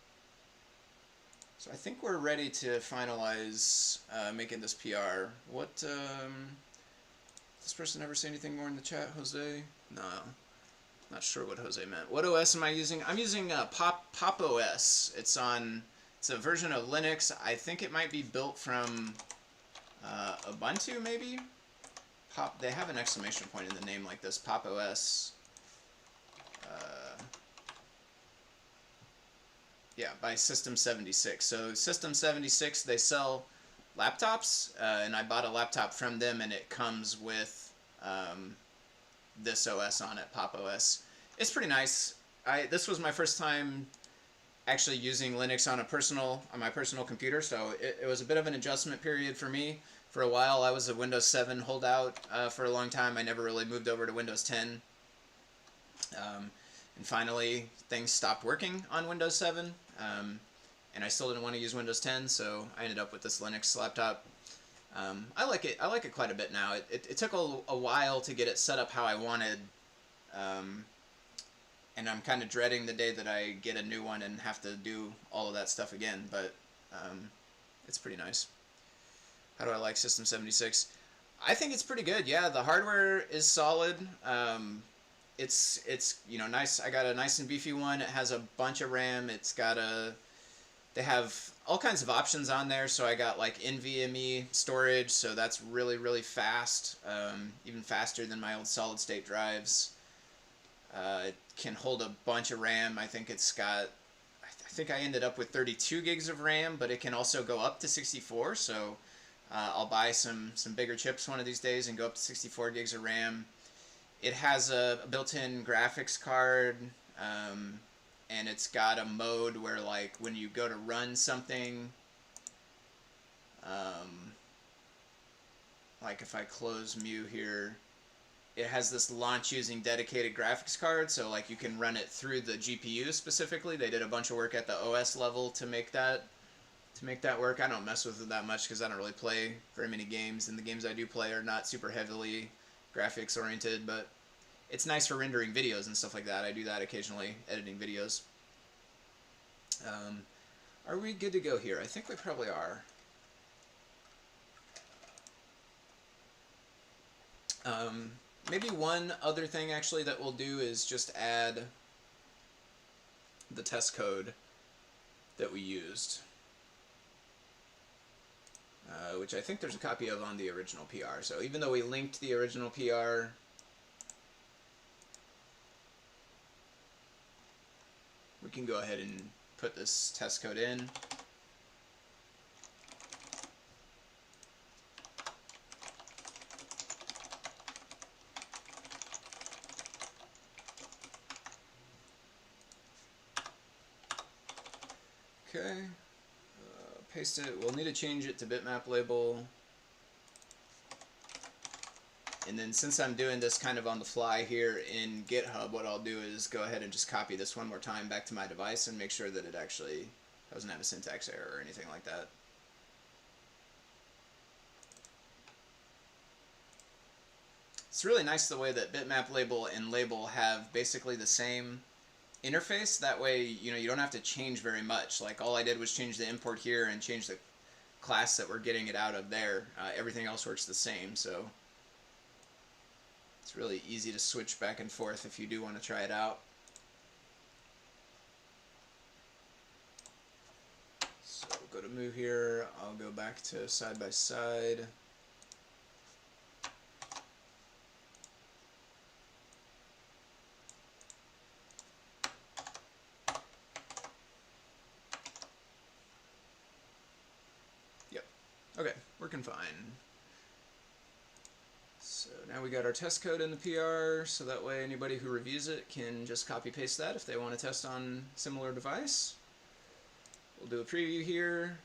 So I think we're ready to finalize making this PR. What, this person ever say anything more in the chat, Jose? No, not sure what Jose meant. What OS am I using? I'm using Pop OS. It's a version of Linux. I think it might be built from Ubuntu, maybe? They have an exclamation point in the name like this, Pop OS. Yeah, by System 76. So System 76, they sell laptops, and I bought a laptop from them, and it comes with this OS on it, Pop OS. It's pretty nice. This was my first time actually using Linux on my personal computer, so it was a bit of an adjustment period for me. For a while, I was a Windows 7 holdout for a long time. I never really moved over to Windows 10. And finally, things stopped working on Windows 7. And I still didn't want to use Windows 10, so I ended up with this Linux laptop. I like it. I like it quite a bit now. It took a while to get it set up how I wanted. And I'm kind of dreading the day that I get a new one and have to do all of that stuff again. But it's pretty nice. How do I like System 76? I think it's pretty good. Yeah, the hardware is solid. It's you know, nice. I got a nice and beefy one. It has a bunch of RAM. They have all kinds of options on there. So I got like NVMe storage. So that's really, really fast. Even faster than my old solid state drives. It can hold a bunch of RAM. I think it's got, I think I ended up with 32 gigs of RAM, but it can also go up to 64. So I'll buy some bigger chips one of these days and go up to 64 gigs of RAM. It has a built-in graphics card, and it's got a mode where, like, when you go to run something, like if I close Mu here, it has this launch using dedicated graphics card, so like you can run it through the GPU specifically. They did a bunch of work at the OS level to make that work. I don't mess with it that much because I don't really play very many games, and the games I do play are not super heavily graphics oriented, but it's nice for rendering videos and stuff like that. I do that occasionally, editing videos. Are we good to go here? I think we probably are. Maybe one other thing actually that we'll do is just add the test code that we used, which I think there's a copy of on the original PR. So even though we linked the original PR, we can go ahead and put this test code in. Okay, paste it. We'll need to change it to Bitmap Label. And then since I'm doing this kind of on the fly here in GitHub, what I'll do is go ahead and just copy this one more time back to my device and make sure that it actually doesn't have a syntax error or anything like that. It's really nice the way that Bitmap Label and Label have basically the same interface. That way, you don't have to change very much. Like all I did was change the import here and change the class that we're getting it out of there. Everything else works the same, so it's really easy to switch back and forth if you do want to try it out. So go to move here. I'll go back to side by side. Okay, working fine. So now we got our test code in the PR, so that way anybody who reviews it can just copy paste that if they want to test on similar device. We'll do a preview here.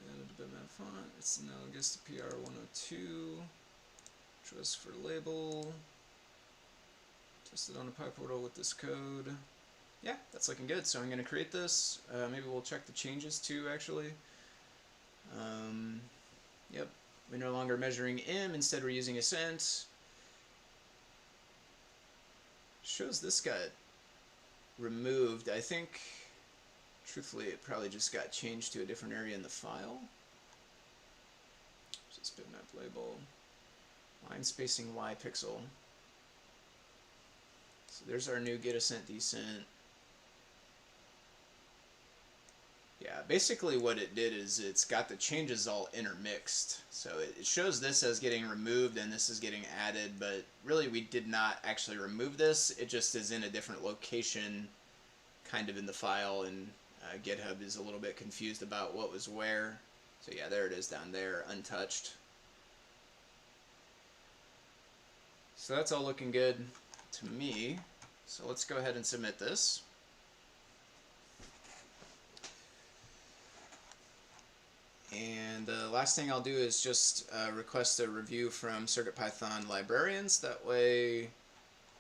Added a bitmap font. It's analogous to PR 102, which was for label. Tested on a PyPortal with this code. Yeah, that's looking good. So I'm going to create this. Maybe we'll check the changes too, actually. Yep, we're no longer measuring M. Instead, we're using Ascent. Shows this got removed. I think, truthfully, it probably just got changed to a different area in the file. This is Bitmap Label. Line spacing Y pixel. So there's our new get ascent descent. Yeah, basically what it did is it's got the changes all intermixed. So it shows this as getting removed and this is getting added, but really we did not actually remove this. It just is in a different location kind of in the file, and GitHub is a little bit confused about what was where. So yeah, there it is down there, untouched. So that's all looking good to me. So let's go ahead and submit this. And the last thing I'll do is just request a review from CircuitPython librarians. That way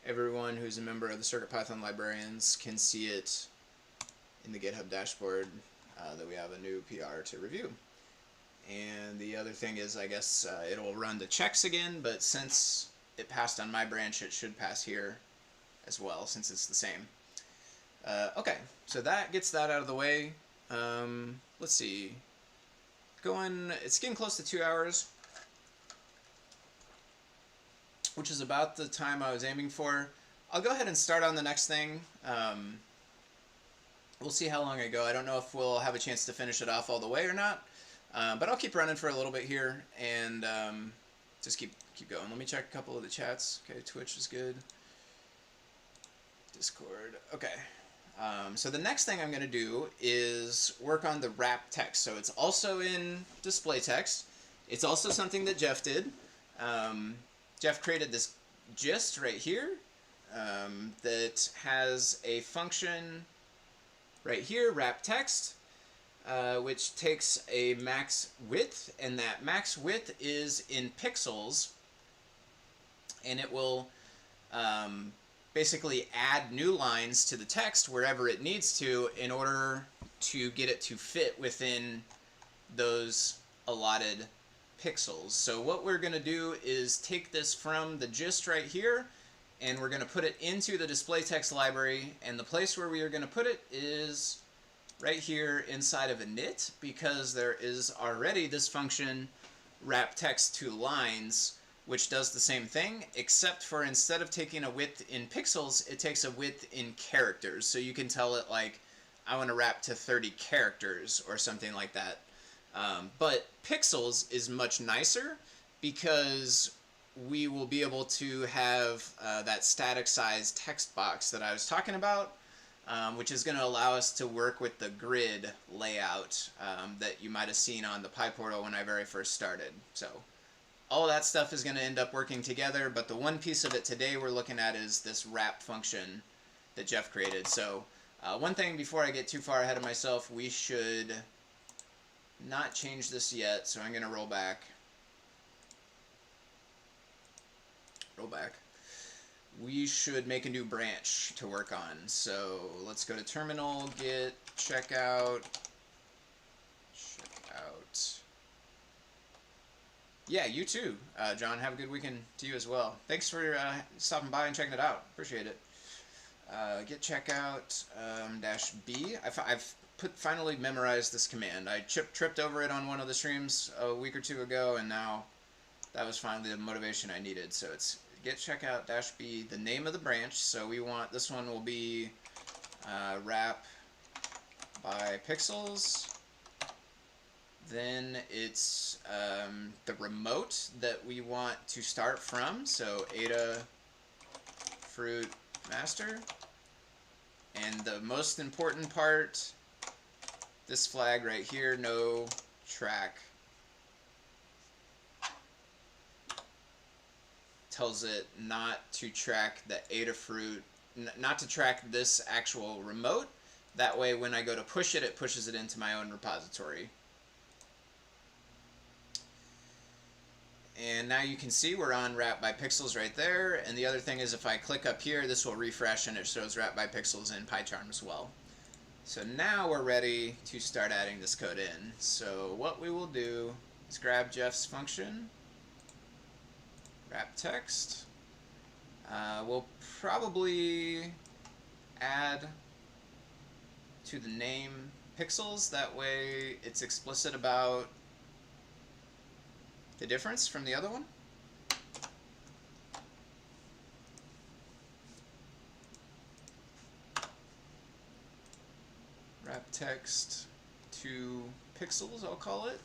everyone who's a member of the CircuitPython librarians can see it in the GitHub dashboard that we have a new PR to review. And the other thing is, I guess it'll run the checks again, but since it passed on my branch, it should pass here as well, since it's the same. Okay, so that gets that out of the way. Let's see. It's getting close to 2 hours, which is about the time I was aiming for. I'll go ahead and start on the next thing. We'll see how long I go. I don't know if we'll have a chance to finish it off all the way or not, but I'll keep running for a little bit here and just keep going. Let me check a couple of the chats. Okay, Twitch is good. Discord. Okay. So the next thing I'm going to do is work on the wrap text. So it's also in display text. It's also something that Jeff did. Jeff created this gist right here that has a function right here, wrap text. which takes a max width, and that max width is in pixels, and it will basically add new lines to the text wherever it needs to in order to get it to fit within those allotted pixels. So what we're going to do is take this from the gist right here, and we're going to put it into the display text library, and the place where we are going to put it is right here inside of init, because there is already this function wrap text to lines, which does the same thing, except for instead of taking a width in pixels, it takes a width in characters. So you can tell it, like, I want to wrap to 30 characters or something like that. But pixels is much nicer because we will be able to have that static size text box that I was talking about, which is going to allow us to work with the grid layout that you might have seen on the PyPortal when I very first started. So all that stuff is going to end up working together, but the one piece of it today we're looking at is this wrap function that Jeff created. So one thing before I get too far ahead of myself, we should not change this yet, so I'm going to roll back. We should make a new branch to work on. So let's go to terminal, git checkout. Yeah, you too, John. Have a good weekend to you as well. Thanks for stopping by and checking it out. Appreciate it. Git checkout -b. I've finally memorized this command. I tripped over it on one of the streams a week or two ago, and now that was finally the motivation I needed. So it's git checkout -b, the name of the branch. So we want, this one will be wrap by pixels. Then it's the remote that we want to start from. So Adafruit master. And the most important part, this flag right here, no track, tells it not to track the Adafruit, not to track this actual remote. That way when I go to push it, it pushes it into my own repository. And now you can see we're on wrap by pixels right there. And the other thing is, if I click up here, this will refresh and it shows wrap by pixels in PyCharm as well. So now we're ready to start adding this code in. So what we will do is grab Jeff's function, wrap text. We'll probably add to the name pixels. That way it's explicit about the difference from the other one. Wrap text to pixels, I'll call it.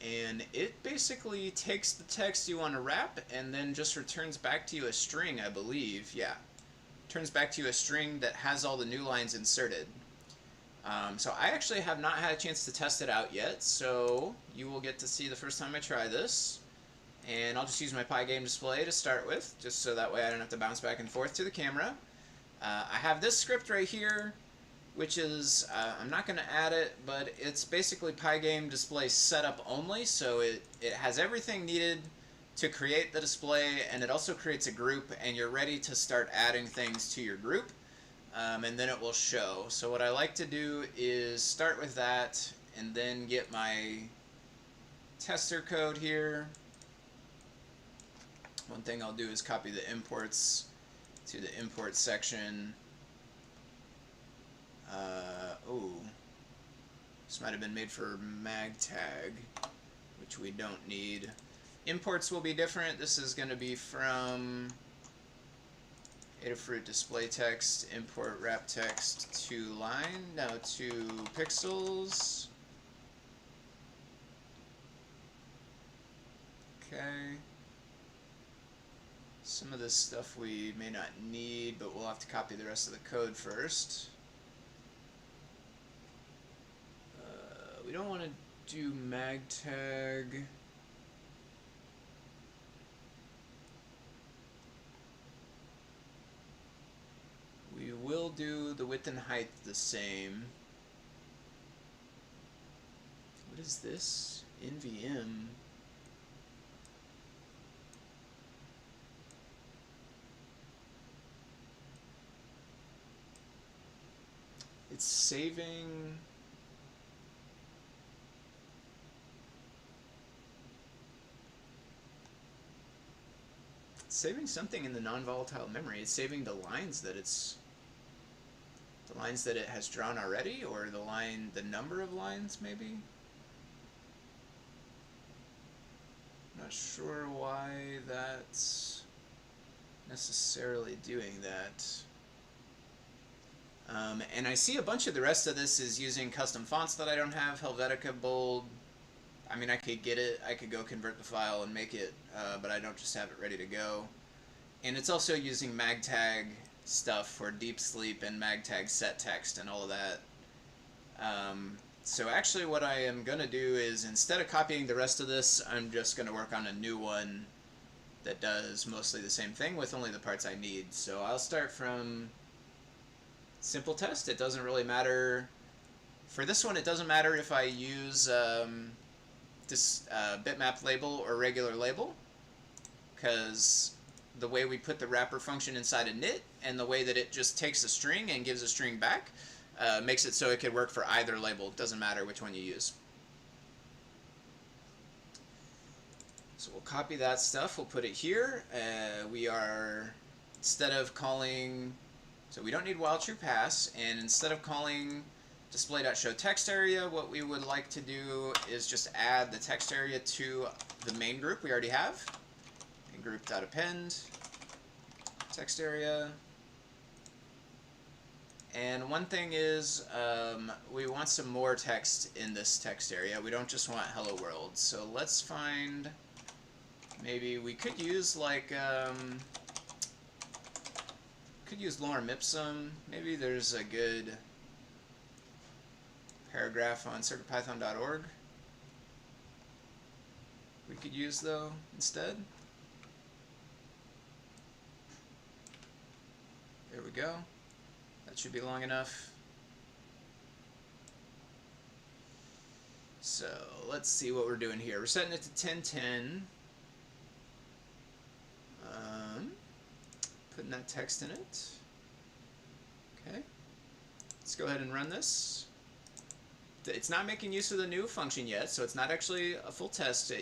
And it basically takes the text you want to wrap and then just returns back to you a string, I believe. Yeah. Turns back to you a string that has all the new lines inserted. So I actually have not had a chance to test it out yet, so you will get to see the first time I try this. And I'll just use my Pygame display to start with, just so that way I don't have to bounce back and forth to the camera. I have this script right here, which is, I'm not going to add it, but it's basically Pygame display setup only, so it has everything needed to create the display, and it also creates a group, and you're ready to start adding things to your group, and then it will show. So what I like to do is start with that, and then get my tester code here. One thing I'll do is copy the imports to the import section. This might have been made for magtag, which we don't need. Imports will be different. This is going to be from Adafruit display text, import wrap text to line, no, to pixels. Okay. Some of this stuff we may not need, but we'll have to copy the rest of the code first. We don't want to do magtag. we'll do the width and height the same. What is this? NVM. It's saving. It's saving something in the non-volatile memory. It's saving the lines that it has drawn already, or the number of lines maybe. Not sure why that's necessarily doing that. And I see a bunch of the rest of this is using custom fonts that I don't have. Helvetica bold. I mean, I could get it. I could go convert the file and make it, but I don't just have it ready to go. And it's also using magtag stuff for deep sleep and magtag set text and all of that. So actually what I am going to do is, instead of copying the rest of this, I'm just going to work on a new one that does mostly the same thing with only the parts I need. So I'll start from simple test. It doesn't really matter. For this one, it doesn't matter if I use this bitmap label or regular label, because the way we put the wrapper function inside a init and the way that it just takes a string and gives a string back makes it so it could work for either label. It doesn't matter which one you use. So we'll copy that stuff. We'll put it here. We are, instead of calling, so we don't need while true pass, and instead of calling display.showTextArea, what we would like to do is just add the text area to the main group we already have. And group.append text area. And one thing is, we want some more text in this text area. We don't just want hello world. So let's find, maybe we could use like, could use lorem ipsum. Maybe there's a good paragraph on CircuitPython.org we could use though instead. There we go. That should be long enough. So let's see what we're doing here. We're setting it to 1010. Putting that text in it. Okay. Let's go ahead and run this. It's not making use of the new function yet, so it's not actually a full test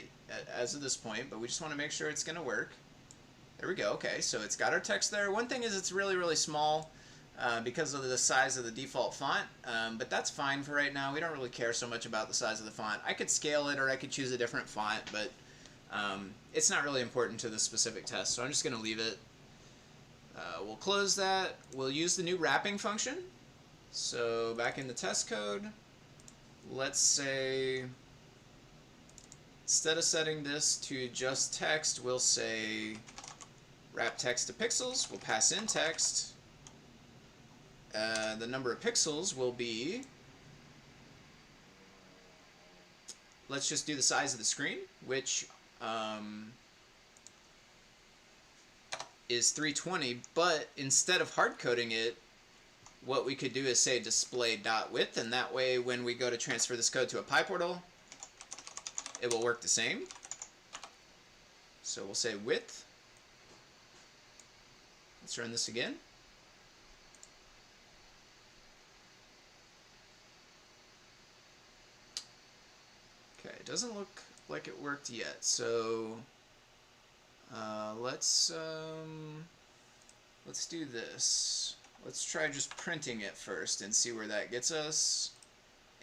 as of this point, but we just want to make sure it's going to work. There we go. Okay, so it's got our text there. One thing is it's really, really small because of the size of the default font, but that's fine for right now. We don't really care so much about the size of the font. I could scale it, or I could choose a different font, but it's not really important to the specific test, so I'm just going to leave it. We'll close that. We'll use the new wrapping function. So back in the test code, let's say, instead of setting this to just text, we'll say wrap text to pixels. We'll pass in text. The number of pixels will be, let's just do the size of the screen, which is 320, but instead of hard coding it, what we could do is say display.width, and that way when we go to transfer this code to a PyPortal, it will work the same. So we'll say width. Let's run this again. Okay, it doesn't look like it worked yet, so let's do this. Let's try just printing it first and see where that gets us.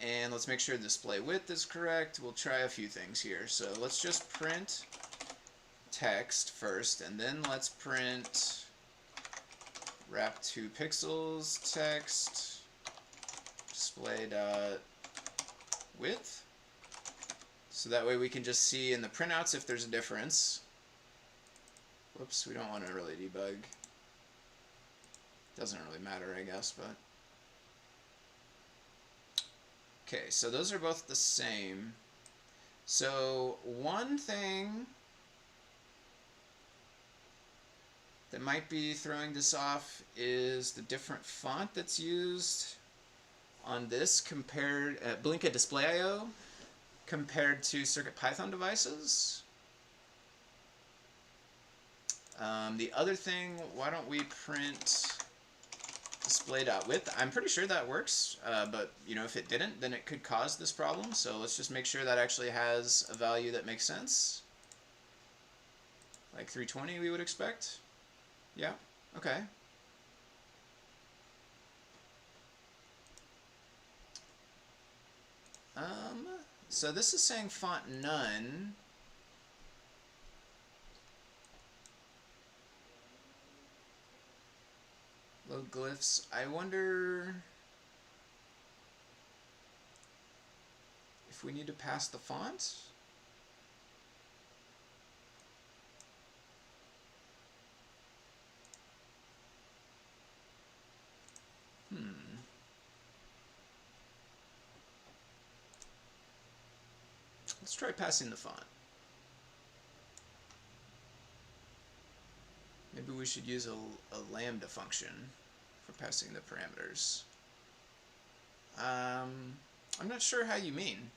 And let's make sure display width is correct. We'll try a few things here. So let's just print text first, and then let's print wrap 2 pixels text display.width. So that way we can just see in the printouts if there's a difference. Whoops, we don't want to really debug. Doesn't really matter, I guess, but... Okay, so those are both the same. So one thing that might be throwing this off is the different font that's used on this compared Blinka Display I/O compared to CircuitPython devices. The other thing, why don't we print display.width? I'm pretty sure that works, but you know, if it didn't, then it could cause this problem. So let's just make sure that actually has a value that makes sense. Like 320 we would expect. Yeah, okay. So this is saying font none. Load glyphs. I wonder if we need to pass the font. Let's try passing the font. Maybe we should use a lambda function for passing the parameters. I'm not sure how you mean.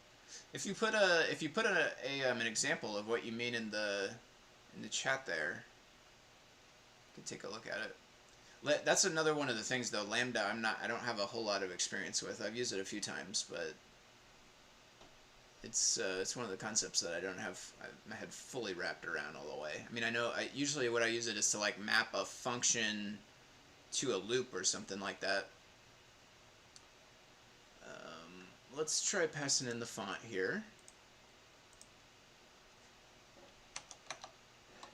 If you put an example of what you mean in the chat there, you can take a look at it. That's another one of the things though. Lambda, I don't have a whole lot of experience with. I've used it a few times, but it's one of the concepts that I don't have my head fully wrapped around all the way. I mean, I know usually what I use it is to like map a function to a loop or something like that. Let's try passing in the font here.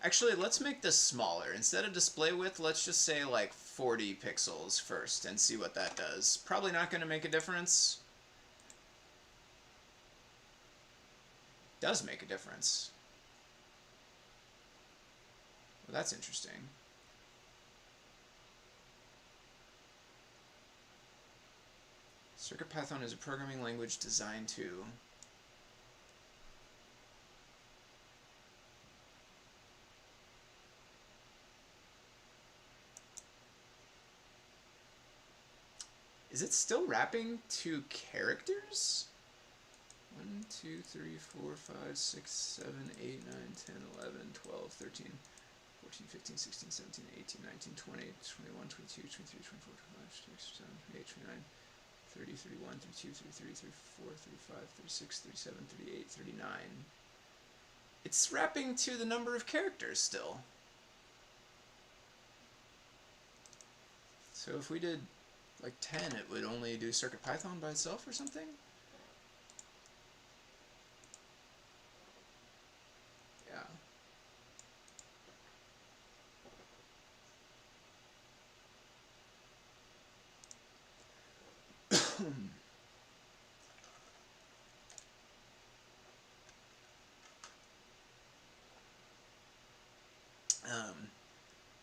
Actually, let's make this smaller. Instead of display width, let's just say like 40 pixels first and see what that does. Probably not going to make a difference. Does make a difference. Well, that's interesting. CircuitPython is a programming language designed to Is it still wrapping to characters? 1, 2, 3, 4, 5, 6, 7, 8, 9, 10, 11, 12, 13, 14, 15, 16, 17, 18, 19, 20, 21, 22, 23, 24, 25, 26, 27, 28, 29, 30, 31, 32, 33, 34, 35, 36, 37, 38, 39. It's wrapping to the number of characters still. So if we did like 10, it would only do CircuitPython by itself or something? Yeah.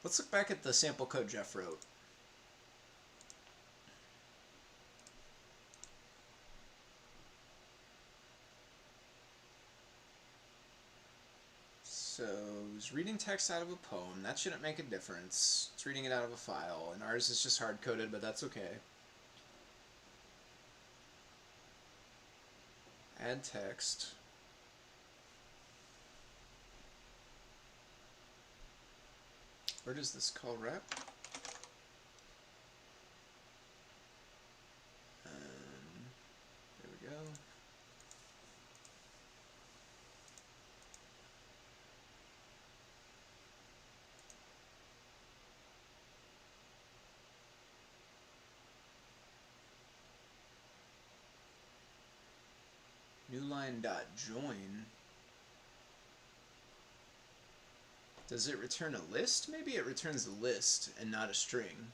Let's look back at the sample code Jeff wrote. So it's reading text out of a poem. That shouldn't make a difference. It's reading it out of a file, and ours is just hard-coded, but that's okay. Add text. Where does this call wrap? There we go. Newline.join. Does it return a list? Maybe it returns a list and not a string.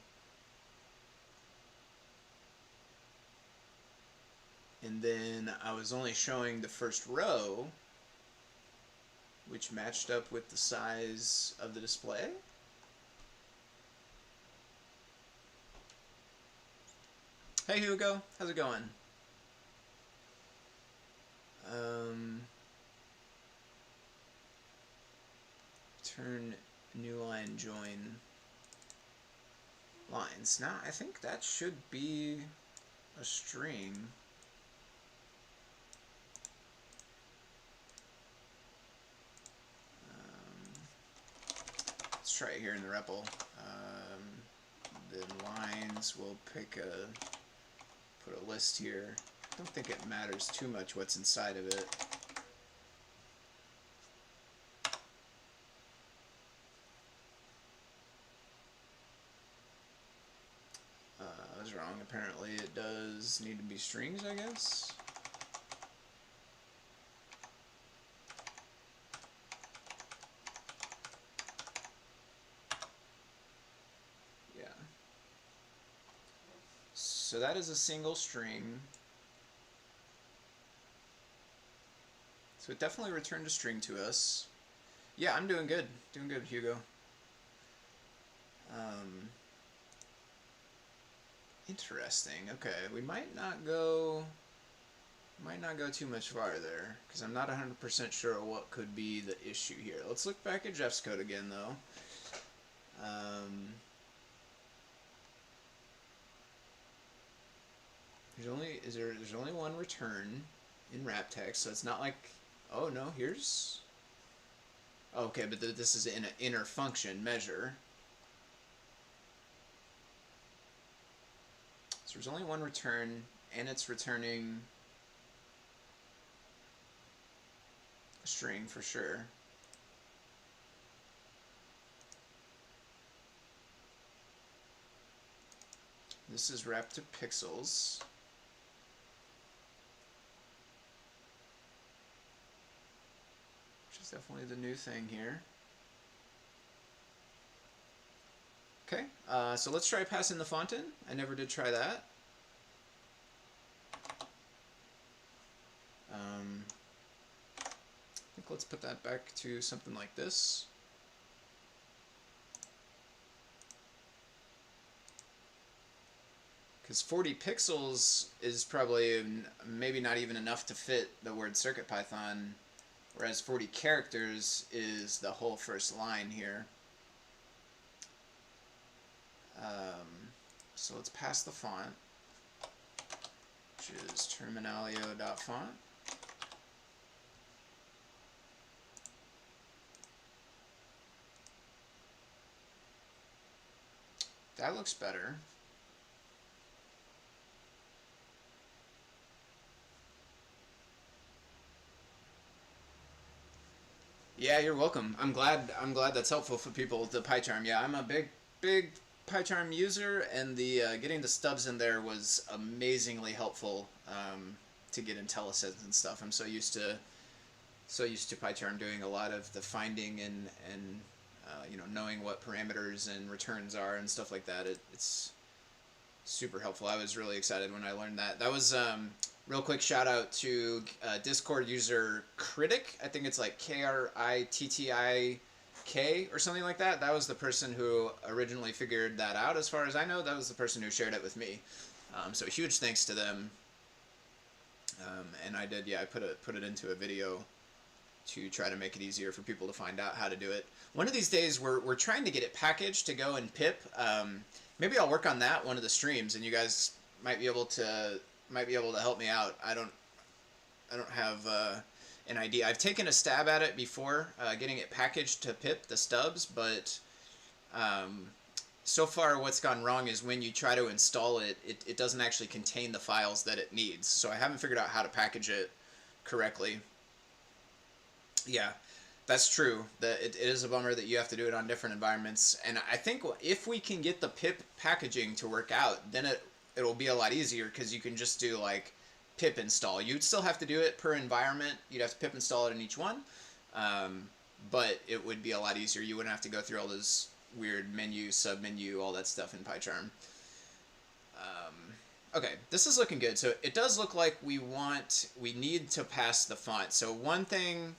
And then I was only showing the first row, which matched up with the size of the display. Hey Hugo, how's it going? Turn new line join lines. Now I think that should be a string. Let's try it here in the REPL. The lines, we'll put a list here. I don't think it matters too much what's inside of it. I was wrong. Apparently it does need to be strings, I guess. Yeah. So that is a single string. So it definitely returned a string to us. Yeah, I'm doing good. Doing good, Hugo. Interesting. Okay, we might not go too much farther because I'm not 100% sure what could be the issue here. Let's look back at Jeff's code again, though. There's only one return in wrap text, so it's not like, oh no, here's, okay, but this is in an inner function measure. So there's only one return, and it's returning a string for sure. This is wrapped to pixels. Which is definitely the new thing here. Okay, so let's try passing the font in. I never did try that. I think let's put that back to something like this. Because 40 pixels is probably maybe not even enough to fit the word CircuitPython, whereas 40 characters is the whole first line here. So let's pass the font, which is terminalio.font. That looks better. Yeah, you're welcome. I'm glad that's helpful for people with the PyCharm. Yeah, I'm a big PyCharm user, and the getting the stubs in there was amazingly helpful to get IntelliSense and stuff. I'm so used to PyCharm doing a lot of the finding and you know, knowing what parameters and returns are and stuff like that. It's super helpful. I was really excited when I learned that. That was real quick shout out to Discord user Critic. I think it's like KRITTIK or something like that. That was the person who originally figured that out, as far as I know. That was the person who shared it with me. So huge thanks to them. And I did, yeah, I put it into a video to try to make it easier for people to find out how to do it. One of these days we're trying to get it packaged to go in pip. Maybe I'll work on that one of the streams, and you guys might be able to help me out. I don't have an idea. I've taken a stab at it before, getting it packaged to pip, the stubs, but so far what's gone wrong is when you try to install it, it doesn't actually contain the files that it needs. So I haven't figured out how to package it correctly. Yeah, that's true. It is a bummer that you have to do it on different environments. And I think if we can get the pip packaging to work out, then it'll be a lot easier, because you can just do like pip install. You'd still have to do it per environment. You'd have to pip install it in each one. But it would be a lot easier. You wouldn't have to go through all those weird menu, submenu, all that stuff in PyCharm. Okay, this is looking good. So it does look like we need to pass the font. So one thing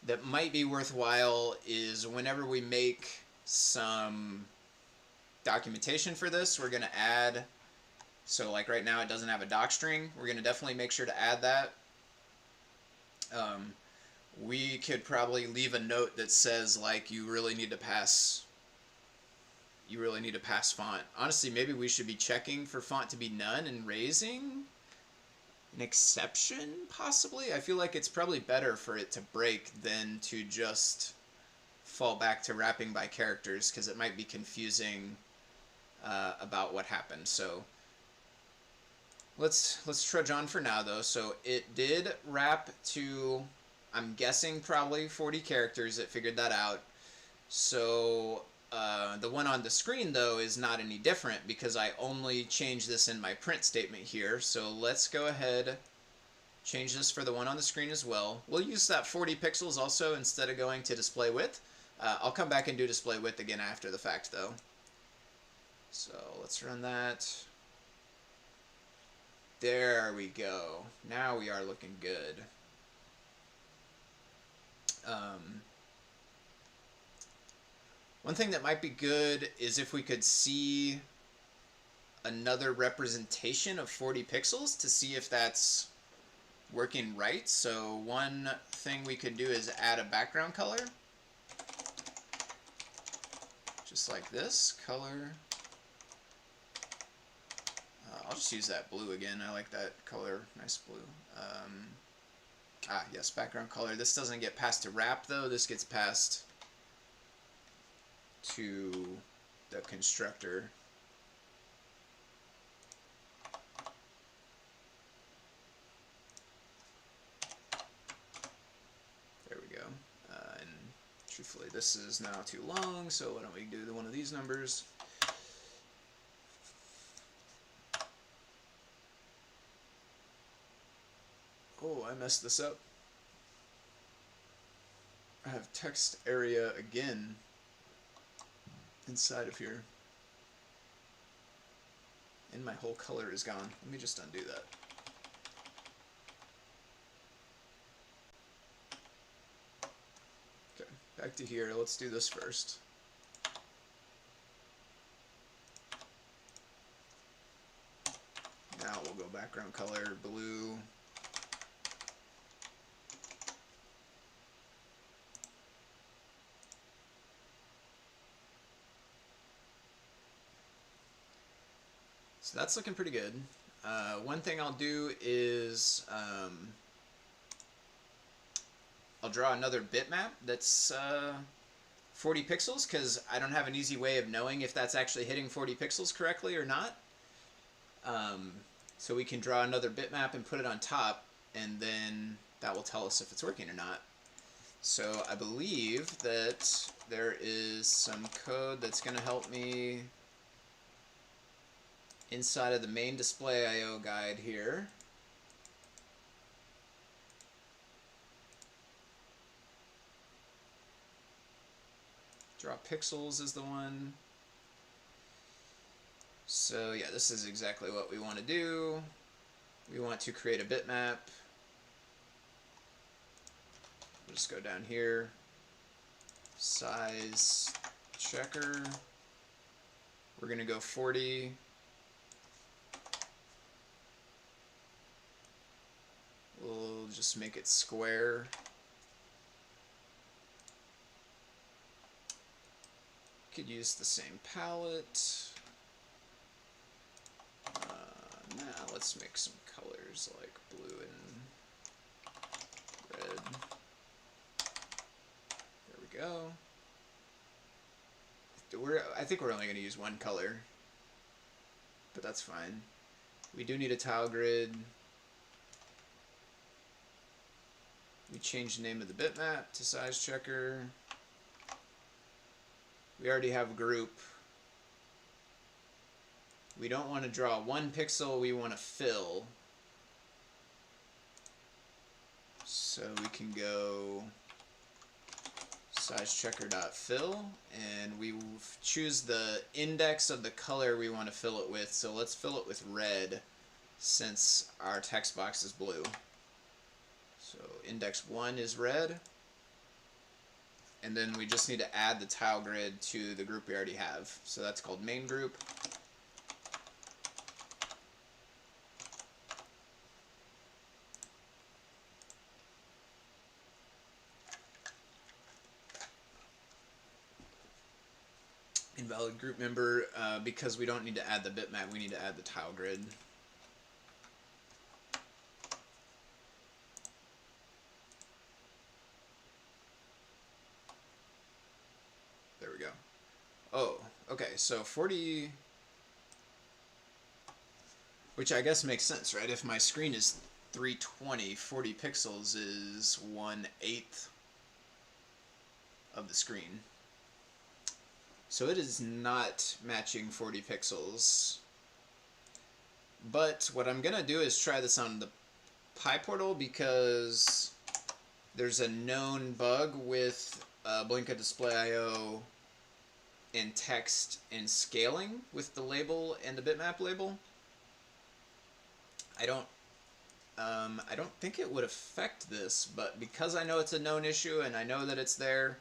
that might be worthwhile is whenever we make some documentation for this, we're going to add, so like right now it doesn't have a doc string. We're going to definitely make sure to add that. We could probably leave a note that says like you really need to pass you really need to pass font. Honestly, maybe we should be checking for font to be none and raising an exception, possibly. I feel like it's probably better for it to break than to just fall back to wrapping by characters, because it might be confusing about what happened. So let's trudge on for now, though. So it did wrap to, I'm guessing, probably 40 characters. It figured that out. So the one on the screen, though, is not any different because I only changed this in my print statement here. So let's go ahead, change this for the one on the screen as well. We'll use that 40 pixels also instead of going to display width. I'll come back and do display width again after the fact, though. So let's run that. There we go. Now we are looking good. One thing that might be good is if we could see another representation of 40 pixels to see if that's working right. So one thing we could do is add a background color. Just like this, color. I'll just use that blue again. I like that color, nice blue. Yes, background color. This doesn't get passed to wrap though. This gets passed to the constructor. There we go. And truthfully, this is now too long, so why don't we do one of these numbers? Oh, I messed this up. I have text area again inside of here. And my whole color is gone. Let me just undo that. Okay, back to here. Let's do this first. Now we'll go background color, blue. So that's looking pretty good. One thing I'll do is I'll draw another bitmap that's 40 pixels, because I don't have an easy way of knowing if that's actually hitting 40 pixels correctly or not. So we can draw another bitmap and put it on top, and then that will tell us if it's working or not. So I believe that there is some code that's going to help me inside of the main display I/O guide here. Draw pixels is the one. So yeah, this is exactly what we want to do. We want to create a bitmap. We'll just go down here. Size checker. We're going to go 40. We'll just make it square. Could use the same palette. Now let's make some colors like blue and red. There we go. I think we're only going to use one color, but that's fine. We do need a tile grid. We change the name of the bitmap to size checker. We already have a group. We don't want to draw 1 pixel, we want to fill. So we can go size checker.fill, and we choose the index of the color we want to fill it with. So let's fill it with red, since our text box is blue. So index 1 is red, and then we just need to add the tile grid to the group we already have. So that's called main group. Invalid group member, because we don't need to add the bitmap, we need to add the tile grid. There we go. Oh, okay, so 40, which I guess makes sense, right? If my screen is 320, 40 pixels is 1/8 of the screen. So it is not matching 40 pixels. But what I'm going to do is try this on the PyPortal, because there's a known bug with Blinka Display I/O and text and scaling with the label and the bitmap label. I don't think it would affect this, but because I know it's a known issue and I know that it's there,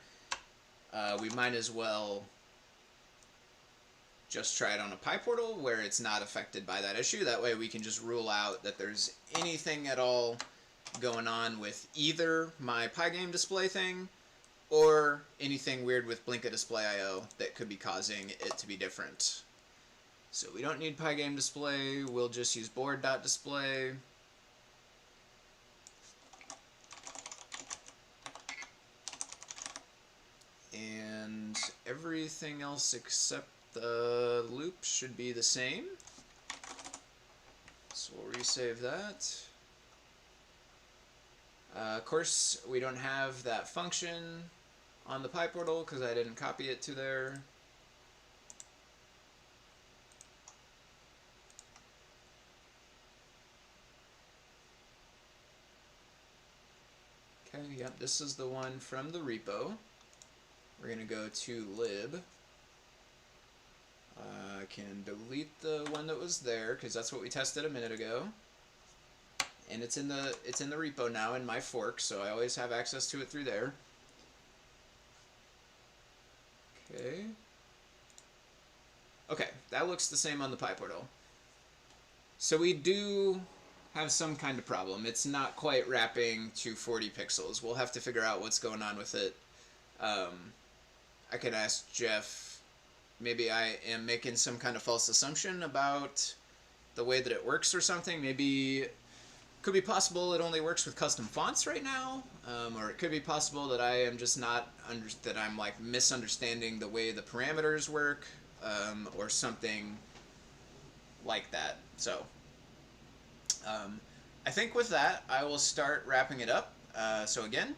we might as well just try it on a PyPortal where it's not affected by that issue. That way we can just rule out that there's anything at all going on with either my Pygame display thing or anything weird with Blinka Display I/O that could be causing it to be different. So we don't need Pygame display, we'll just use board.display. And everything else except the loop should be the same. So we'll resave that. Of course, we don't have that function on the PyPortal because I didn't copy it to there. Okay, yep, this is the one from the repo. We're going to go to lib. I can delete the one that was there because that's what we tested a minute ago. And it's in the repo now in my fork, so I always have access to it through there. Okay. Okay, that looks the same on the PyPortal. So we do have some kind of problem. It's not quite wrapping to 40 pixels. We'll have to figure out what's going on with it. I could ask Jeff, maybe I am making some kind of false assumption about the way that it works or something. Maybe it could be possible it only works with custom fonts right now, or it could be possible that I am just not, that I'm like misunderstanding the way the parameters work, or something like that. So I think with that, I will start wrapping it up. So again,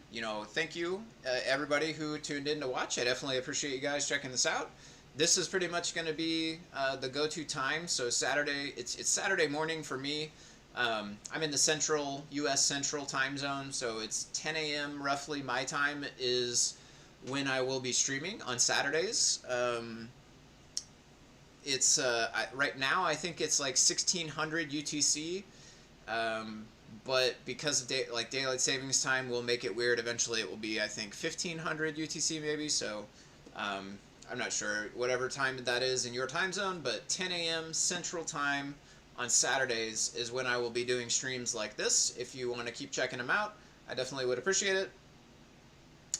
thank you everybody who tuned in to watch. I definitely appreciate you guys checking this out. This is pretty much going to be the go-to time. So Saturday, it's Saturday morning for me. I'm in the U.S. Central time zone, so it's 10 a.m. roughly my time is when I will be streaming on Saturdays. It's right now I think it's like 1600 UTC. But because of daylight savings time will make it weird. Eventually it will be, I think, 1500 UTC maybe. So I'm not sure whatever time that is in your time zone, but 10 a.m. Central Time on Saturdays is when I will be doing streams like this. If you want to keep checking them out, I definitely would appreciate it.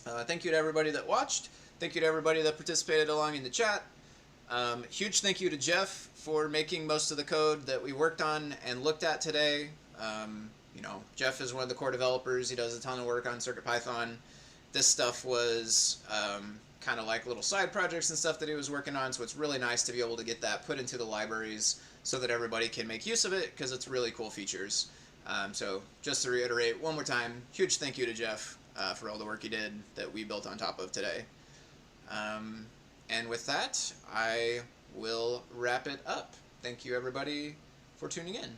Thank you to everybody that watched. Thank you to everybody that participated along in the chat. Huge thank you to Jeff for making most of the code that we worked on and looked at today. Jeff is one of the core developers. He does a ton of work on CircuitPython. This stuff was kind of like little side projects and stuff that he was working on, so it's really nice to be able to get that put into the libraries so that everybody can make use of it, because it's really cool features. So just to reiterate one more time, huge thank you to Jeff for all the work he did that we built on top of today. And with that, I will wrap it up. Thank you everybody for tuning in.